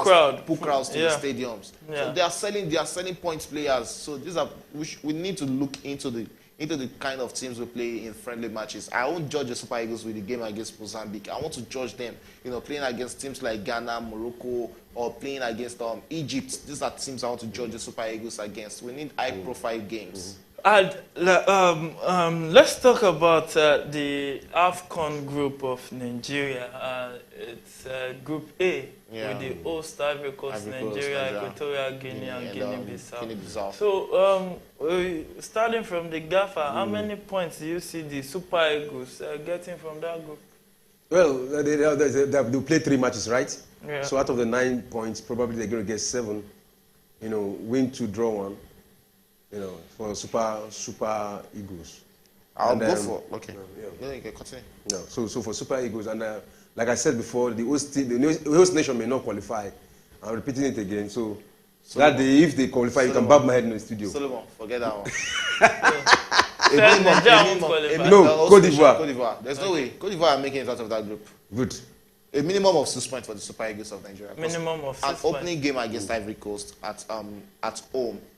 crowds to the stadiums. So they are selling points players. So these are we need to look into the kind of teams we play in friendly matches. I won't judge the Super Eagles with the game against Mozambique. I want to judge them, playing against teams like Ghana, Morocco, or playing against Egypt. These are teams I want to judge the Super Eagles against. We need high-profile games. And let's talk about the AFCON group of Nigeria. It's Group A with the host Ivory Coast, Nigeria, Equatorial Guinea, and Guinea-Bissau. So, starting from the Gaffer, how many points do you see the Super Eagles getting from that group? Well, they play 3 matches, right? Yeah. So out of the 9 points, probably they're going to get 7. Win 2, draw 1. For Super Eagles. I'll go for continue. No, so for Super Eagles, and like I said before, the host nation may not qualify. I'm repeating it again. So that day, if they qualify, you can bob my head in the studio. Solomon, forget that one. No, Cote d'Ivoire. There's no way. Cote d'Ivoire are making it out of that group. Good. A minimum of 6 points for the Super Eagles of Nigeria. Minimum of 6 an points. opening game against Ivory Coast at home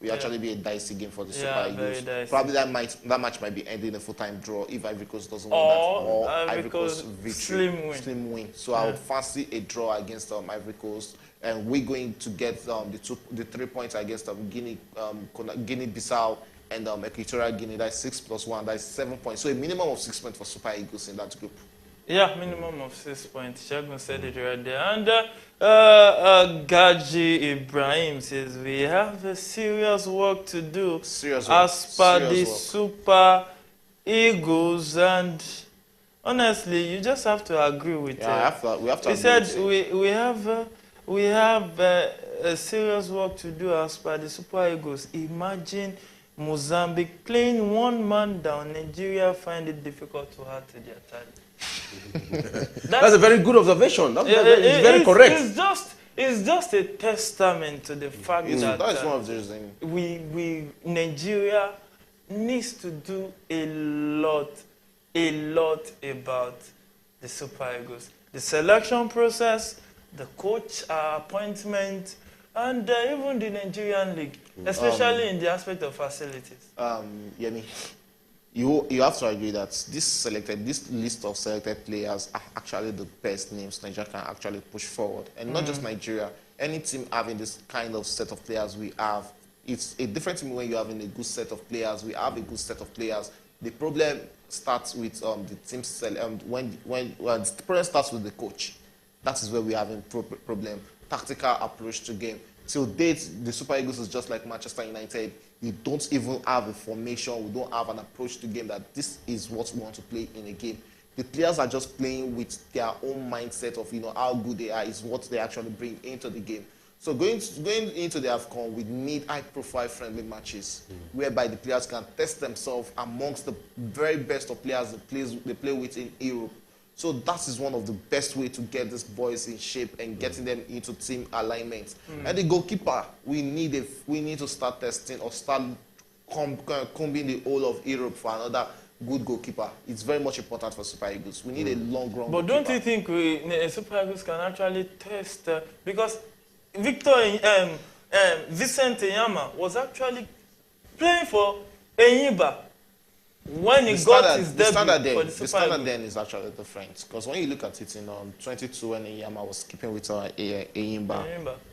will actually be a dicey game for the Super Eagles. Very dicey. Probably that match might be ending in a full-time draw if Ivory Coast doesn't win that, or Ivory Coast victory, slim win. So I would fancy a draw against Ivory Coast, and we're going to get the 3 points against Guinea-Bissau and Equatorial Guinea. That's 6 + 1. That's 7 points. So a minimum of 6 points for Super Eagles in that group. Yeah, minimum of 6 points. Shagun said it right there. And Gaji Ibrahim says we have a serious work to do as per the Super Eagles, and honestly, you just have to agree with it. We have to. He said we have a serious work to do as per the Super Eagles. Imagine Mozambique playing one man down. Nigeria find it difficult to add to their talent. That's a very good observation. It's very correct. It's just a testament to the fact that that is one of those things. Nigeria needs to do a lot about the Super Eagles. The selection process, the coach appointment, and even the Nigerian league, especially in the aspect of facilities. Yemi, you have to agree that this list of selected players are actually the best names Nigeria can actually push forward, and not just Nigeria. Any team having this kind of set of players we have, it's a different team when you're having a good set of players. We have a good set of players. The problem starts with the team when the problem starts with the coach. That is where we have a problem. Tactical approach to game. Till date, the Super Eagles is just like Manchester United. We don't even have a formation. We don't have an approach to game that this is what we want to play in a game. The players are just playing with their own mindset of how good they are is what they actually bring into the game. So going into the AFCON, we need high-profile friendly matches whereby the players can test themselves amongst the very best of players they play with in Europe. So that is one of the best way to get these boys in shape and getting them into team alignment. And the goalkeeper, we need to start testing or start combing the whole of Europe for another good goalkeeper. It's very much important for Super Eagles. We need a long run. But don't you think Super Eagles can actually test because Vincent Enyama was actually playing for Enyimba when he got his debut for the Super Eagles. The standard then is actually different, because when you look at it in 22 when Enyama was keeping with Enyimba,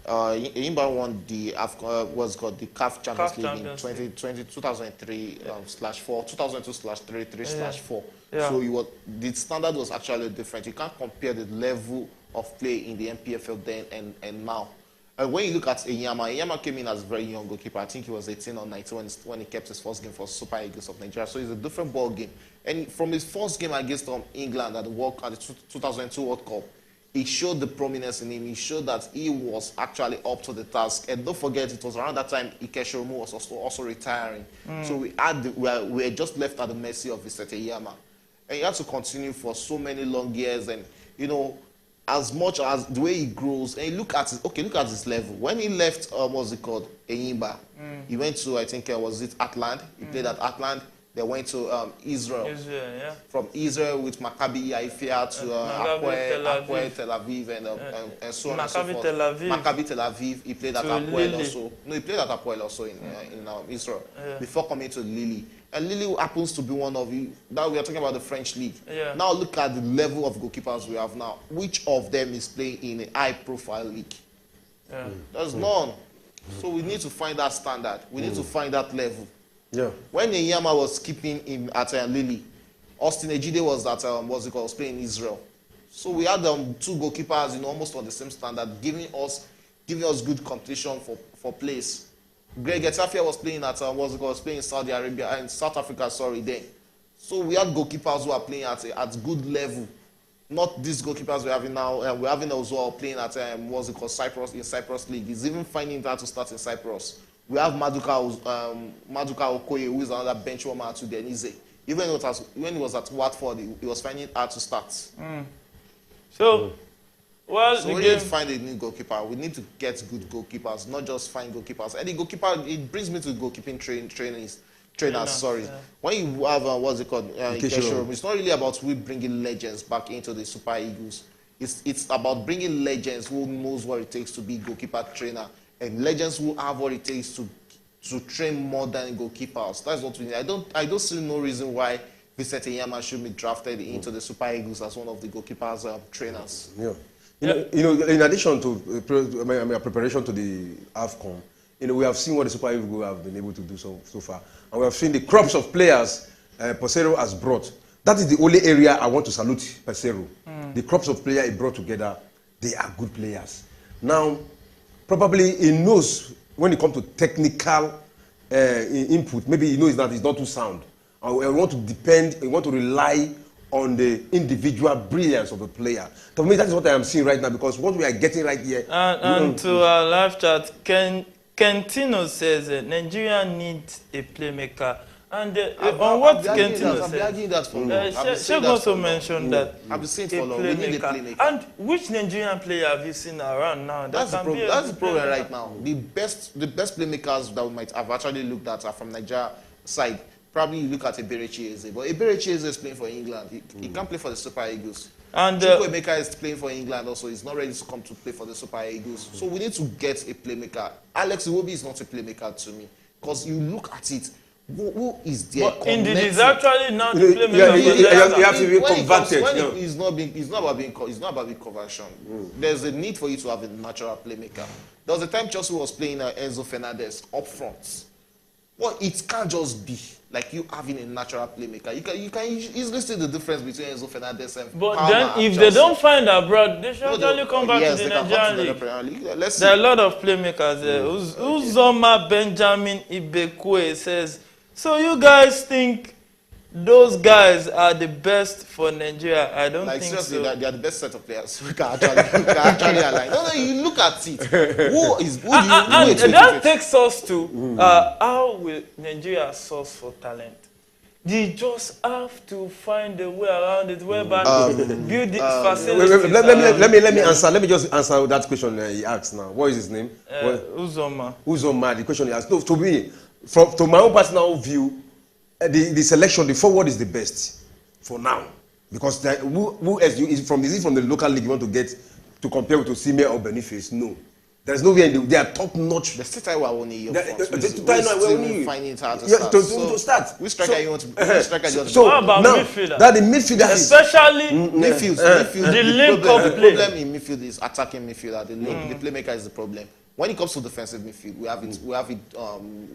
Enyimba won the the CAF Champions League in 2003/4, 2002/3, 3/4. So the standard was actually different. You can't compare the level of play in the MPFL then and now. When you look at Enyama came in as a very young goalkeeper. I think he was 18 or 19 when he kept his first game for Super Eagles of Nigeria. So it's a different ball game. And from his first game against England at the 2002 World Cup, he showed the prominence in him. He showed that he was actually up to the task. And don't forget, it was around that time Ike Shoromu was also retiring. So we were just left at the mercy of Vincent Enyama. And he had to continue for so many long years. And, as much as the way he grows, and look at his level. When he left, Enyimba, he went to, I think, was it Atlant? He played at Atlant. They went to Israel. From Israel with Maccabi Haifa to Hapoel Tel Aviv and so on and so forth. Maccabi Tel Aviv. He played at Hapoel also. No, he played at Hapoel also in Israel before coming to Lille. And Lille happens to be one of you. Now we are talking about the French league. Now look at the level of goalkeepers we have now. Which of them is playing in a high-profile league? There's none. So we need to find that standard. We need to find that level. When Enyama was keeping him at Lille, Austin Ejide was at was playing in Israel. So we had two goalkeepers, almost on the same standard, giving us good competition for place. Greg Etafia was playing at playing in Saudi Arabia and South Africa. Then, so we had goalkeepers who are playing at good level, not these goalkeepers we're having now. We're having also playing at Cyprus in Cyprus League. He's even finding that to start in Cyprus. We have Maduka Okoye, who is another bench warmer to Denise. Even when he was at Watford, he was finding it hard to start. So we need to find a new goalkeeper. We need to get good goalkeepers, not just find goalkeepers. And the goalkeeper, it brings me to goalkeeping trainers. When you have it's not really about we bringing legends back into the Super Eagles. It's about bringing legends who knows what it takes to be goalkeeper trainer and legends who have what it takes to train modern goalkeepers. That's what we need. I don't see no reason why Vincent Enyama should be drafted into the Super Eagles as one of the goalkeepers trainers. Yeah. You know, in addition to preparation to the AFCON, we have seen what the Super Eagles have been able to do so far, and we have seen the crops of players Pesero has brought. That is the only area I want to salute Pesero. The crops of players he brought together, they are good players. Now, probably he knows when it comes to technical input, maybe he knows that it's not too sound. I want to rely on the individual brilliance of the player. To me, that is what I am seeing right now, because what we are getting right here... And to our live chat, Kentino says Nigeria needs a playmaker. And on what Kentino says, Sheikh also mentioned that I've been saying for long, we need a playmaker. And which Nigerian player have you seen around now? That's the problem right now. The best playmakers that we might have actually looked at are from Nigeria side. Probably you look at Eberechi Eze, but Eberechi Eze is playing for England. He can't play for the Super Eagles. And Chukwuemeka is playing for England also. He's not ready to come to play for the Super Eagles. So we need to get a playmaker. Alex Iwobi is not a playmaker to me, because you look at it. Who is there? But Indeed is actually not the playmaker. You have to be converted. It's not about being conversion. There's a need for you to have a natural playmaker. There was a time Chelsea was playing Enzo Fernandez up front. Well, it can't just be like you having a natural playmaker. You can easily see the difference between Enzo Fernandez and But then, if they don't find abroad, they should actually come back to the Nigerian League. There are a lot of playmakers there. Uzoma Benjamin Ibekwe says, so you guys think those guys are the best for Nigeria? I don't think so. They are the best set of players. We can actually align. No, you look at it. That takes us to how will Nigeria source for talent? They just have to find a way around it, whereby build the facilities. Let me answer. Let me just answer that question he asked now. What is his name? Uzoma. Uzoma. The question he asked. No, to me, to my own personal view, the selection, the forward is the best for now, because who else is it from the local league you want to get to compare with Osimhen or Boniface? No, there's no way they are top notch. The state I want to finding it hard to start. Which striker you want to? So what about now, midfielder? That the midfielder, especially midfield. The link The of play. problem in midfield is attacking midfielder. The playmaker is the problem. When it comes to defensive midfield, we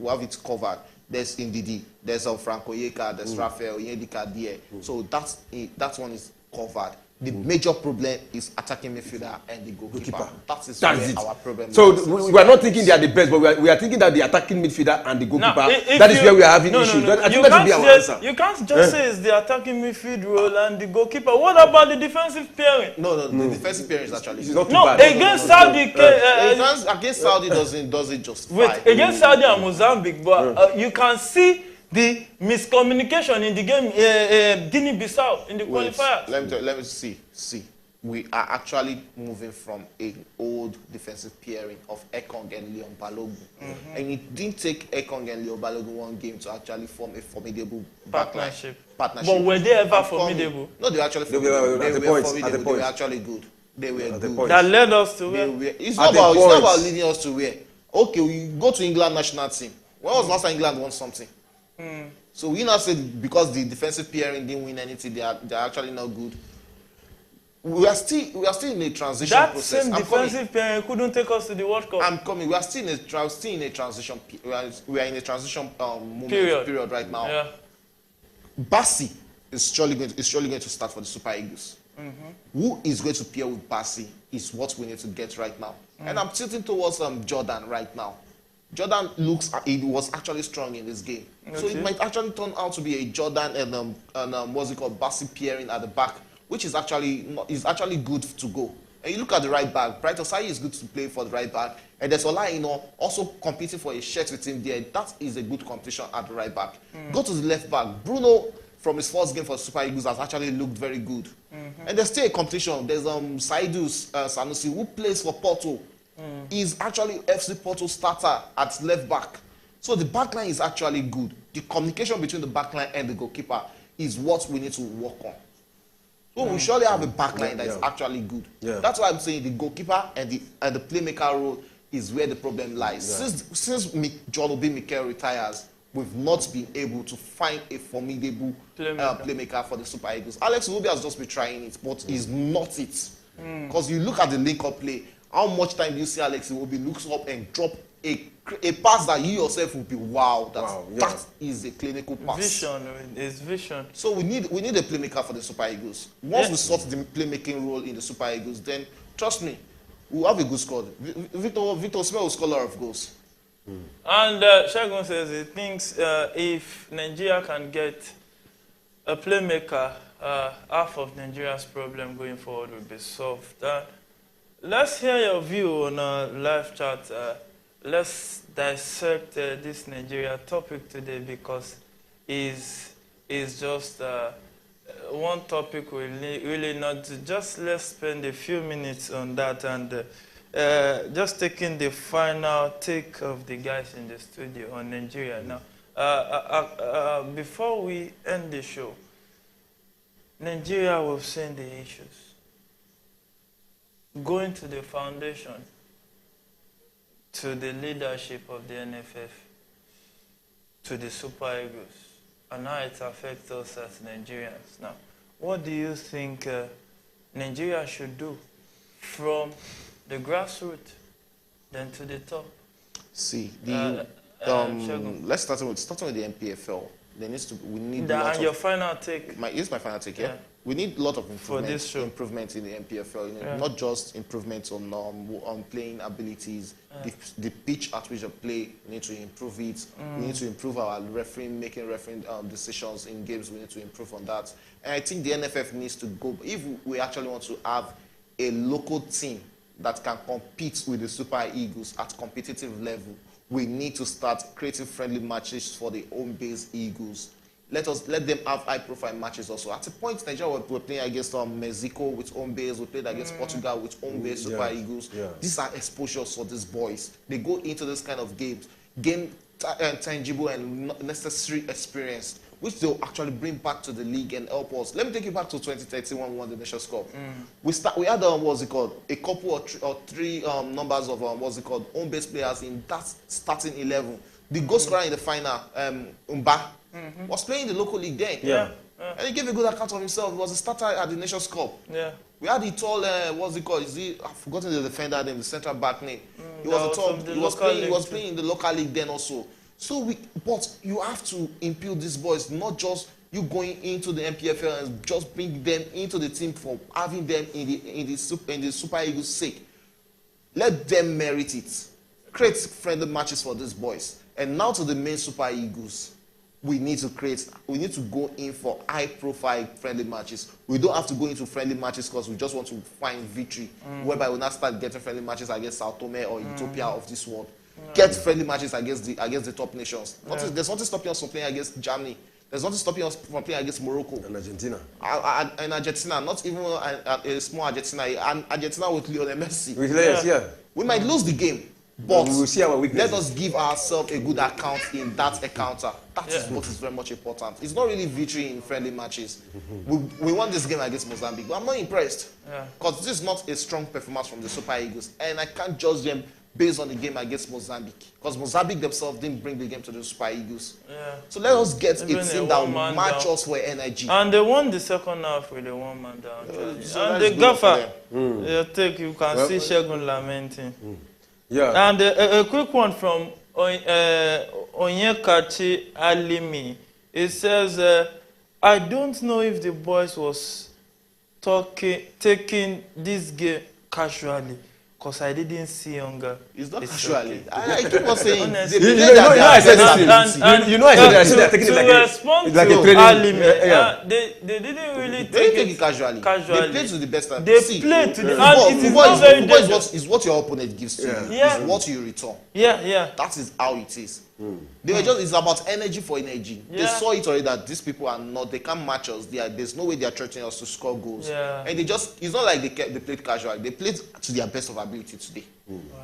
have it covered. There's Ndidi, there's Franco Yeka, there's Rafael Yedika there. So that one is covered. The major problem is attacking midfielder and the goalkeeper. That is where our problem is. So we are not thinking they are the best, but we are thinking that the attacking midfielder and the goalkeeper, that is where we are having issues. I think that should be our answer. You can't just say it's the attacking midfield role and the goalkeeper. What about the defensive pairing? No. The defensive pairing is actually not too bad. Against Saudi. Against Saudi doesn't justify. Wait, against Saudi and Mozambique, but you can see the miscommunication in the game, Guinea-Bissau in the qualifiers. Let me see. We are actually moving from an old defensive pairing of Ekong and Leon Balogun. And it didn't take Ekong and Leon Balogun one game to actually form a formidable partnership. But were they ever formidable? No, they were actually formidable. They were formidable. They were actually good. They were good. That led us to where? It's not about leading us to where. Okay, we go to England national team. When was last time England won something? So we now said because the defensive pairing didn't win anything, they are actually not good. We are still in a transition process. That same defensive pairing couldn't take us to the World Cup. I'm coming. We are still in a transition. We are in a transition period right now. Yeah. Bassi is surely going to start for the Super Eagles. Who is going to pair with Bassi is what we need to get right now. And I'm tilting towards Jordan right now. Jordan he was actually strong in this game. Okay. So it might actually turn out to be a Jordan and what's it called, Bassi pairing at the back, which is actually good to go. And you look at the right back, Bright Osai is good to play for the right back. And there's Ola, also competing for a shirt with him there. That is a good competition at the right back. Go to the left back. Bruno, from his first game for Super Eagles, has actually looked very good. And there's still a competition. There's Saidu Sanusi, who plays for Porto. Is actually FC Porto starter at left back. So the back line is actually good. The communication between the back line and the goalkeeper is what we need to work on. So we surely have a backline that is actually good. Yeah. That's why I'm saying the goalkeeper and the playmaker role is where the problem lies. Yeah. Since John Obi Mikel retires, we've not been able to find a formidable playmaker for the Super Eagles. Alex Iwobi has just been trying it, but he's not it. Because you look at the link-up play, how much time do you see Alex Iwobi looks up and drop a pass that you yourself will be that is a clinical pass. Vision is vision. So we need a playmaker for the Super Eagles. Once we sort the playmaking role in the Super Eagles, then trust me, we'll have a good squad. Victor Smith will score a lot of goals. And Shagun says he thinks if Nigeria can get a playmaker, half of Nigeria's problem going forward will be solved. Let's hear your view on our live chat. Let's dissect this Nigeria topic today because it's just one topic we really not do. Just let's spend a few minutes on that and just taking the final take of the guys in the studio on Nigeria. Now, before we end the show, Nigeria, we've seen the issues. Going to the foundation, to the leadership of the NFF, to the Super Eagles, and how it affects us as Nigerians. Now, what do you think Nigeria should do from the grassroots, then to the top? See, let's start with the MPFL. We need and your final take. Here's my final take. Yeah. We need a lot of improvement in the MPFL. Not just improvements on playing abilities. The pitch at which you play, we need to improve it. We need to improve our making refereeing decisions in games. We need to improve on that. And I think the NFF needs to go. If we actually want to have a local team that can compete with the Super Eagles at competitive level, we need to start creating friendly matches for the home-based Eagles. Let them have high-profile matches also. At a point, Nigeria were playing against Mexico with home base. We played against Portugal with home base Super Eagles. Yeah. These are exposures for these boys. They go into this kind of games, gain tangible and necessary experience, which they'll actually bring back to the league and help us. Let me take you back to 2013 when we won the Nations Cup. We had a couple or three numbers of home-based players in that starting 11. The goal scorer in the final, Umba, was playing in the local league then. And he gave a good account of himself. He was a starter at the Nations Cup. We had the tall, I've forgotten the defender name, the central back name. He was tall. He was playing in the local league then also. But you have to impute these boys, not just you going into the MPFL and just bring them into the team for having them in the Super Eagles' sake. Let them merit it. Create friendly matches for these boys. And now to the main Super Eagles. We need to go in for high-profile friendly matches. We don't have to go into friendly matches because we just want to find victory, whereby we now start getting friendly matches against Sao Tome or Ethiopia of this world. Get friendly matches against the top nations. There's nothing stopping us from playing against Germany. There's nothing stopping us from playing against Morocco. And Argentina. And Argentina, not even a small Argentina. And Argentina with Lionel Messi. We might lose the game. But we will see our weaknesses. Let us give ourselves a good account in that encounter. That is what is very much important. It's not really victory in friendly matches. We won this game against Mozambique, but I'm not impressed. Because this is not a strong performance from the Super Eagles. And I can't judge them based on the game against Mozambique. Because Mozambique themselves didn't bring the game to the Super Eagles. So let us get a team that will match us for energy. And they won the second half with a one-man down. And the gaffer, you can see Shagun lamenting. And a quick one from Onyekachi Alimi. It says, I don't know if the boys was taking this game casually, because I didn't see younger. It's not casually. I keep on saying. I said they're taking it like a training. They didn't really take it casually. They played to the best time. They played to the and it is not very dangerous. It's what your opponent gives to you. It's what you return. That is how it is. They were it's about energy for energy. They saw it already that these people are not, they can't match us. There's no way they are threatening us to score goals. And it's not like they played casually. They played to their best of ability today.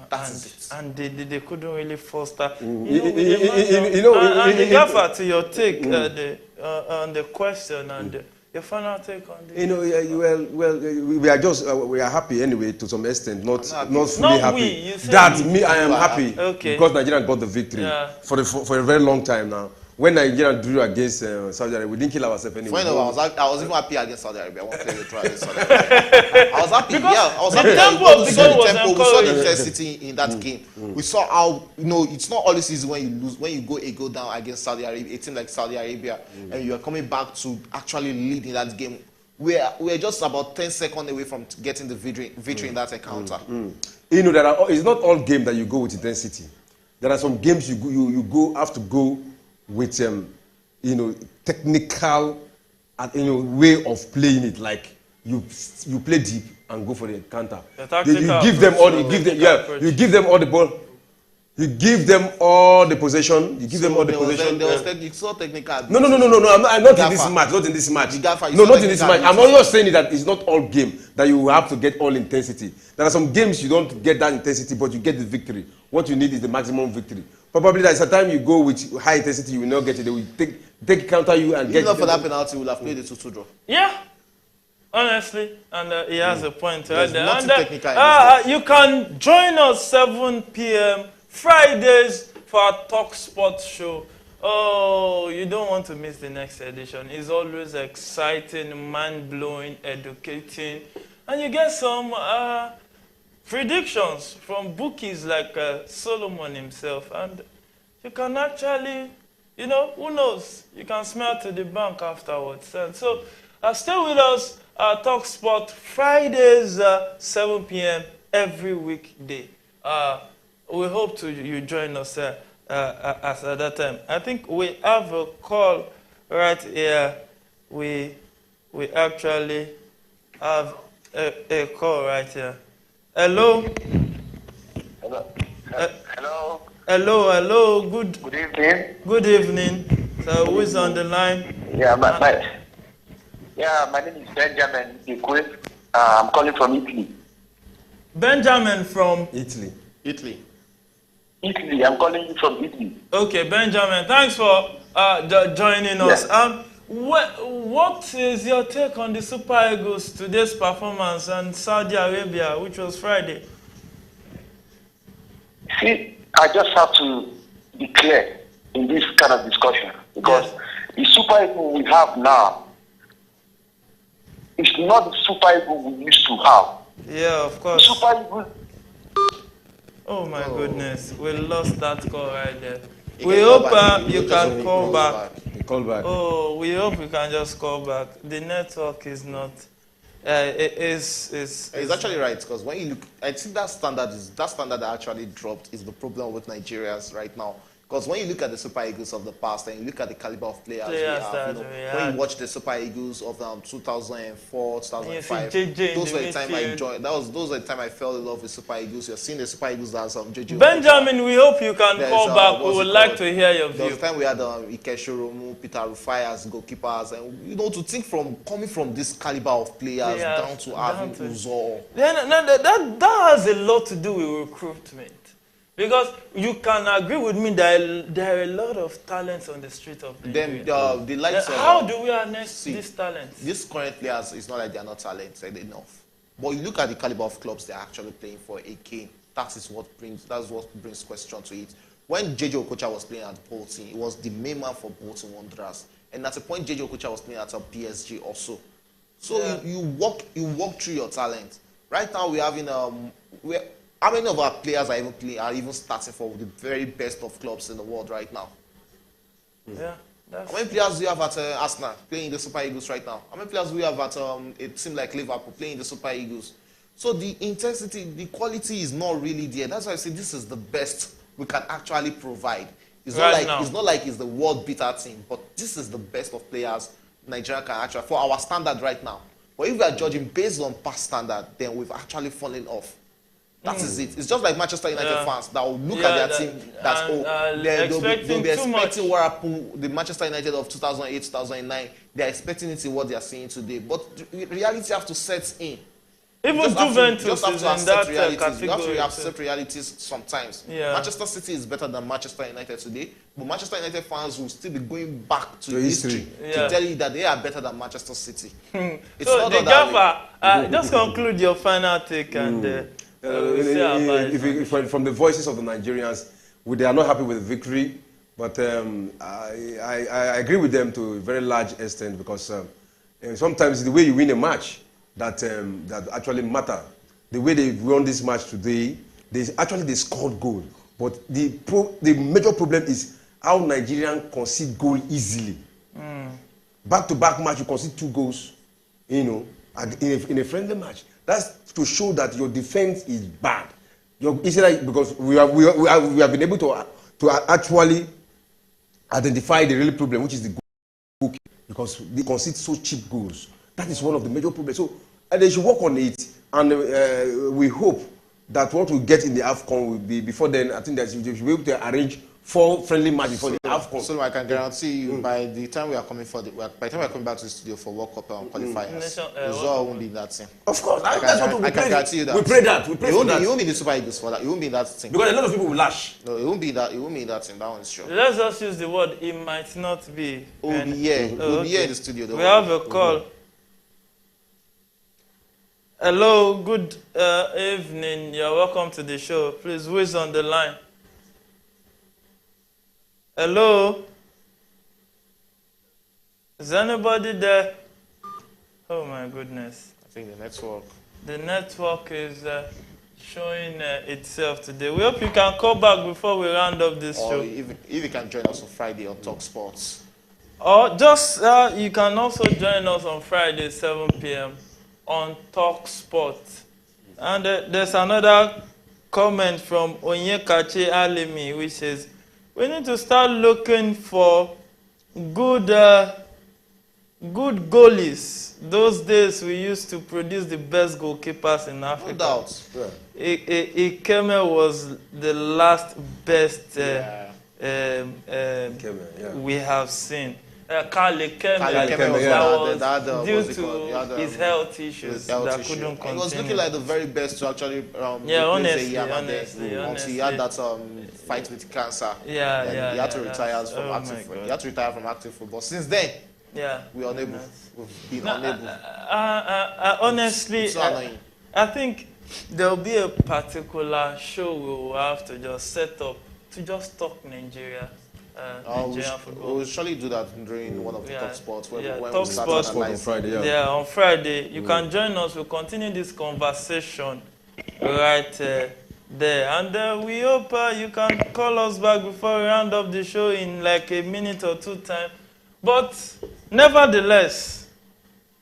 That is it. And they couldn't really foster. And the gaffer, to your take on the question, and Your final take on this? You know, we are just we are happy anyway to some extent, not fully Not happy. we, you said That we. me, I am happy Okay. because Nigeria got the victory for a very long time now. When Nigeria drew against Saudi Arabia, we didn't kill ourselves anyway. Funny enough, I was even happy against Saudi Arabia. I want to play the trial against Saudi Arabia. I was happy. I was happy. The tempo of the game was We saw the intensity in that game. We saw how it's not always easy when you lose, when you go down against Saudi Arabia, a team like Saudi Arabia, and you are coming back to actually lead in that game. We're just about 10 seconds away from getting the victory in that encounter. You know, it's not all game that you go with intensity. There are some games you have to go with technical way of playing it. Like you play deep and go for the counter. You give them all the ball. You give them all the possession. You give them all the possession. You saw technical. No. I'm not in this match. Not in this match. No, not in this match. I'm not just saying that it's not all game that you have to get all intensity. There are some games you don't get that intensity, but you get the victory. What you need is the maximum victory. Probably there's a time you go with high intensity, you will not get it. They will take counter you and get. If not for that penalty, we will have played the 2-2 draw. Yeah. Honestly, and he has a point right there. Nothing technical in this you can join us 7 p.m. Fridays for our Talk Sports show. Oh, you don't want to miss the next edition. It's always exciting, mind-blowing, educating. And you get some predictions from bookies like Solomon himself. And you can actually, who knows? You can smell to the bank afterwards. And so stay with us. Talk Sport Fridays, 7 p.m. every weekday. We hope you join us at that time. I think we have a call right here. We actually have a call right here. Hello. Hello. Hello. Good evening. Good evening. So who is on the line? Yeah, my name is Benjamin Ikwe. I'm calling from Italy. Benjamin from Italy. Italy. I'm calling you from Italy. Okay, Benjamin. Thanks for joining us. What is your take on the Super Eagles today's performance and Saudi Arabia, which was Friday? See, I just have to be clear in this kind of discussion because the Super Eagles we have now is not the Super Eagles we used to have. Yeah, of course. The Super Eagles. Oh my goodness, we lost that call right there. We hope you can call back. Call back. Oh, we hope you can just call back. The network is not. He's actually right because when you look, I think that standard that actually dropped is the problem with Nigerians right now. Because when you look at the Super Eagles of the past and you look at the caliber of players we have, when you watch the Super Eagles of 2004, 2005, those were the time I enjoyed. Those were the time I fell in love with Super Eagles. You're seeing the Super Eagles as JJ. Benjamin, we hope you can call back. We would like to hear your view. There was time we had Ike Shoromu, Peter Rufai as goalkeepers, and to think coming from this caliber of players down to having Uzor. That has a lot to do with recruitment. Because you can agree with me that there are a lot of talents on the street of Nigeria. How do we harness these talents? These current players, it's not like they're not talented enough. But you look at the caliber of clubs they're actually playing for again. That's what brings question to it. When JJ Okocha was playing at Bolton, he was the main man for Bolton Wanderers. And at a point, JJ Okocha was playing at PSG also. So you walk through your talent. Right now, we're having how many of our players are even starting for the very best of clubs in the world right now? Yeah. How many players do you have at Arsenal playing the Super Eagles right now? How many players do you have at a team like Liverpool playing the Super Eagles? So the intensity, the quality is not really there. That's why I say this is the best we can actually provide. It's not like it's the world beater team, but this is the best of players Nigeria can actually for our standard right now. But if we are judging based on past standard, then we've actually fallen off. That is it. It's just like Manchester United fans that will look at their team. They'll be expecting what happened. The Manchester United of 2008, 2009. They're expecting it in what they are seeing today. But reality has to set in. Even Juventus is in that category. You have to accept realities sometimes. Yeah. Manchester City is better than Manchester United today, but Manchester United fans will still be going back to history to tell you that they are better than Manchester City. It's so not the Gaffer, just conclude your final take and we'll see about it. From the voices of the Nigerians, they are not happy with the victory, but I agree with them to a very large extent because sometimes the way you win a match that actually matter. The way they won this match today, they scored goal, but the major problem is how Nigerians concede goal easily. Back-to-back match, you concede 2 goals, in a friendly match. That's to show that your defense is bad. Because we have been able to actually identify the real problem, which is the goal, because they concede so cheap goals. That is one of the major problems. So they should work on it, and we hope that what we get in the AFCON will be before then. I think that we should be able to arrange 4 friendly matches before the AFCON. So I can guarantee you, by the time we are coming back to the studio for World Cup qualifiers, Uzor won't be in that team. Of course, I can guarantee you that. We pray that. We pray for that. He won't be the Super Eagles for that. He won't be in that team. Because a lot of people will lash. No, he won't be in that. He won't be in that team. That one is sure. Let's just use the word. It might not be. We'll be here. We'll be here in the studio. We have a call. Hello, good evening. You're welcome to the show. Please, who is on the line? Hello? Is anybody there? Oh my goodness. I think the network. The network is showing itself today. We hope you can call back before we round up this show. If you can join us on Friday on Talk Sports. Or just, you can also join us on Friday, 7 p.m. on Talk Sport. And there's another comment from Onyekachi Alimi, which says, we need to start looking for good goalies. Those days we used to produce the best goalkeepers in Africa. No doubt. Ikeme was the last best we have seen. Carl Ikeme was due to his health issues that couldn't continue. He was looking like the very best to actually honestly, until he had that fight with cancer. He had to retire from active football. He had to retire from active football. Since then, we're unable. We've been unable. Honestly, it's so annoying. I think there'll be a particular show we will have to just set up to just talk Nigeria. We'll surely do that during one of the Talk Sports. When Talk Sports on Friday. On Friday. You can join us. We'll continue this conversation right there. And we hope you can call us back before we round up the show in like a minute or 2 time. But nevertheless,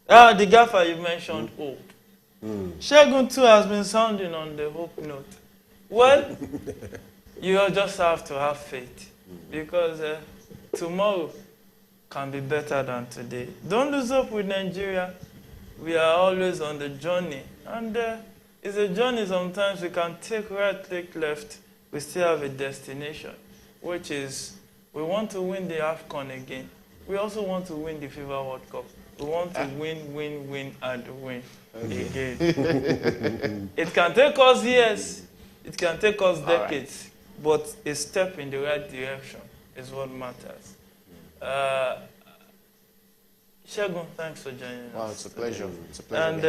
the Gaffer you mentioned hope. Shegun too has been sounding on the hope note. Well, you just have to have faith. Because tomorrow can be better than today. Don't lose hope with Nigeria. We are always on the journey. And it's a journey sometimes we can take right, take left. We still have a destination, which is we want to win the AFCON again. We also want to win the FIFA World Cup. We want to win, and win again. It can take us years. It can take us decades. But a step in the right direction is what matters. Shegun, thanks for joining us. Wow, it's a pleasure. It's a pleasure. And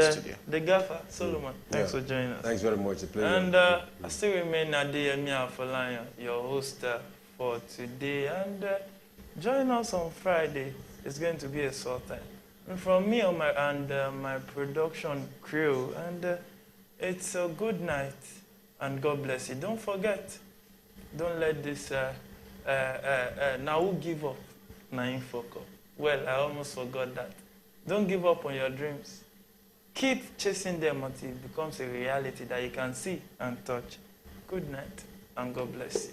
the Gaffer, Solomon, thanks for joining us. Thanks very much. It's a pleasure. And I still remain Adeyemi Afolayan, your host for today. And join us on Friday. It's going to be a short time. And from me and my production crew, and it's a good night. And God bless you. Don't forget. Don't let this, now who give up? Now in focus. Well, I almost forgot that. Don't give up on your dreams. Keep chasing them until it becomes a reality that you can see and touch. Good night, and God bless you.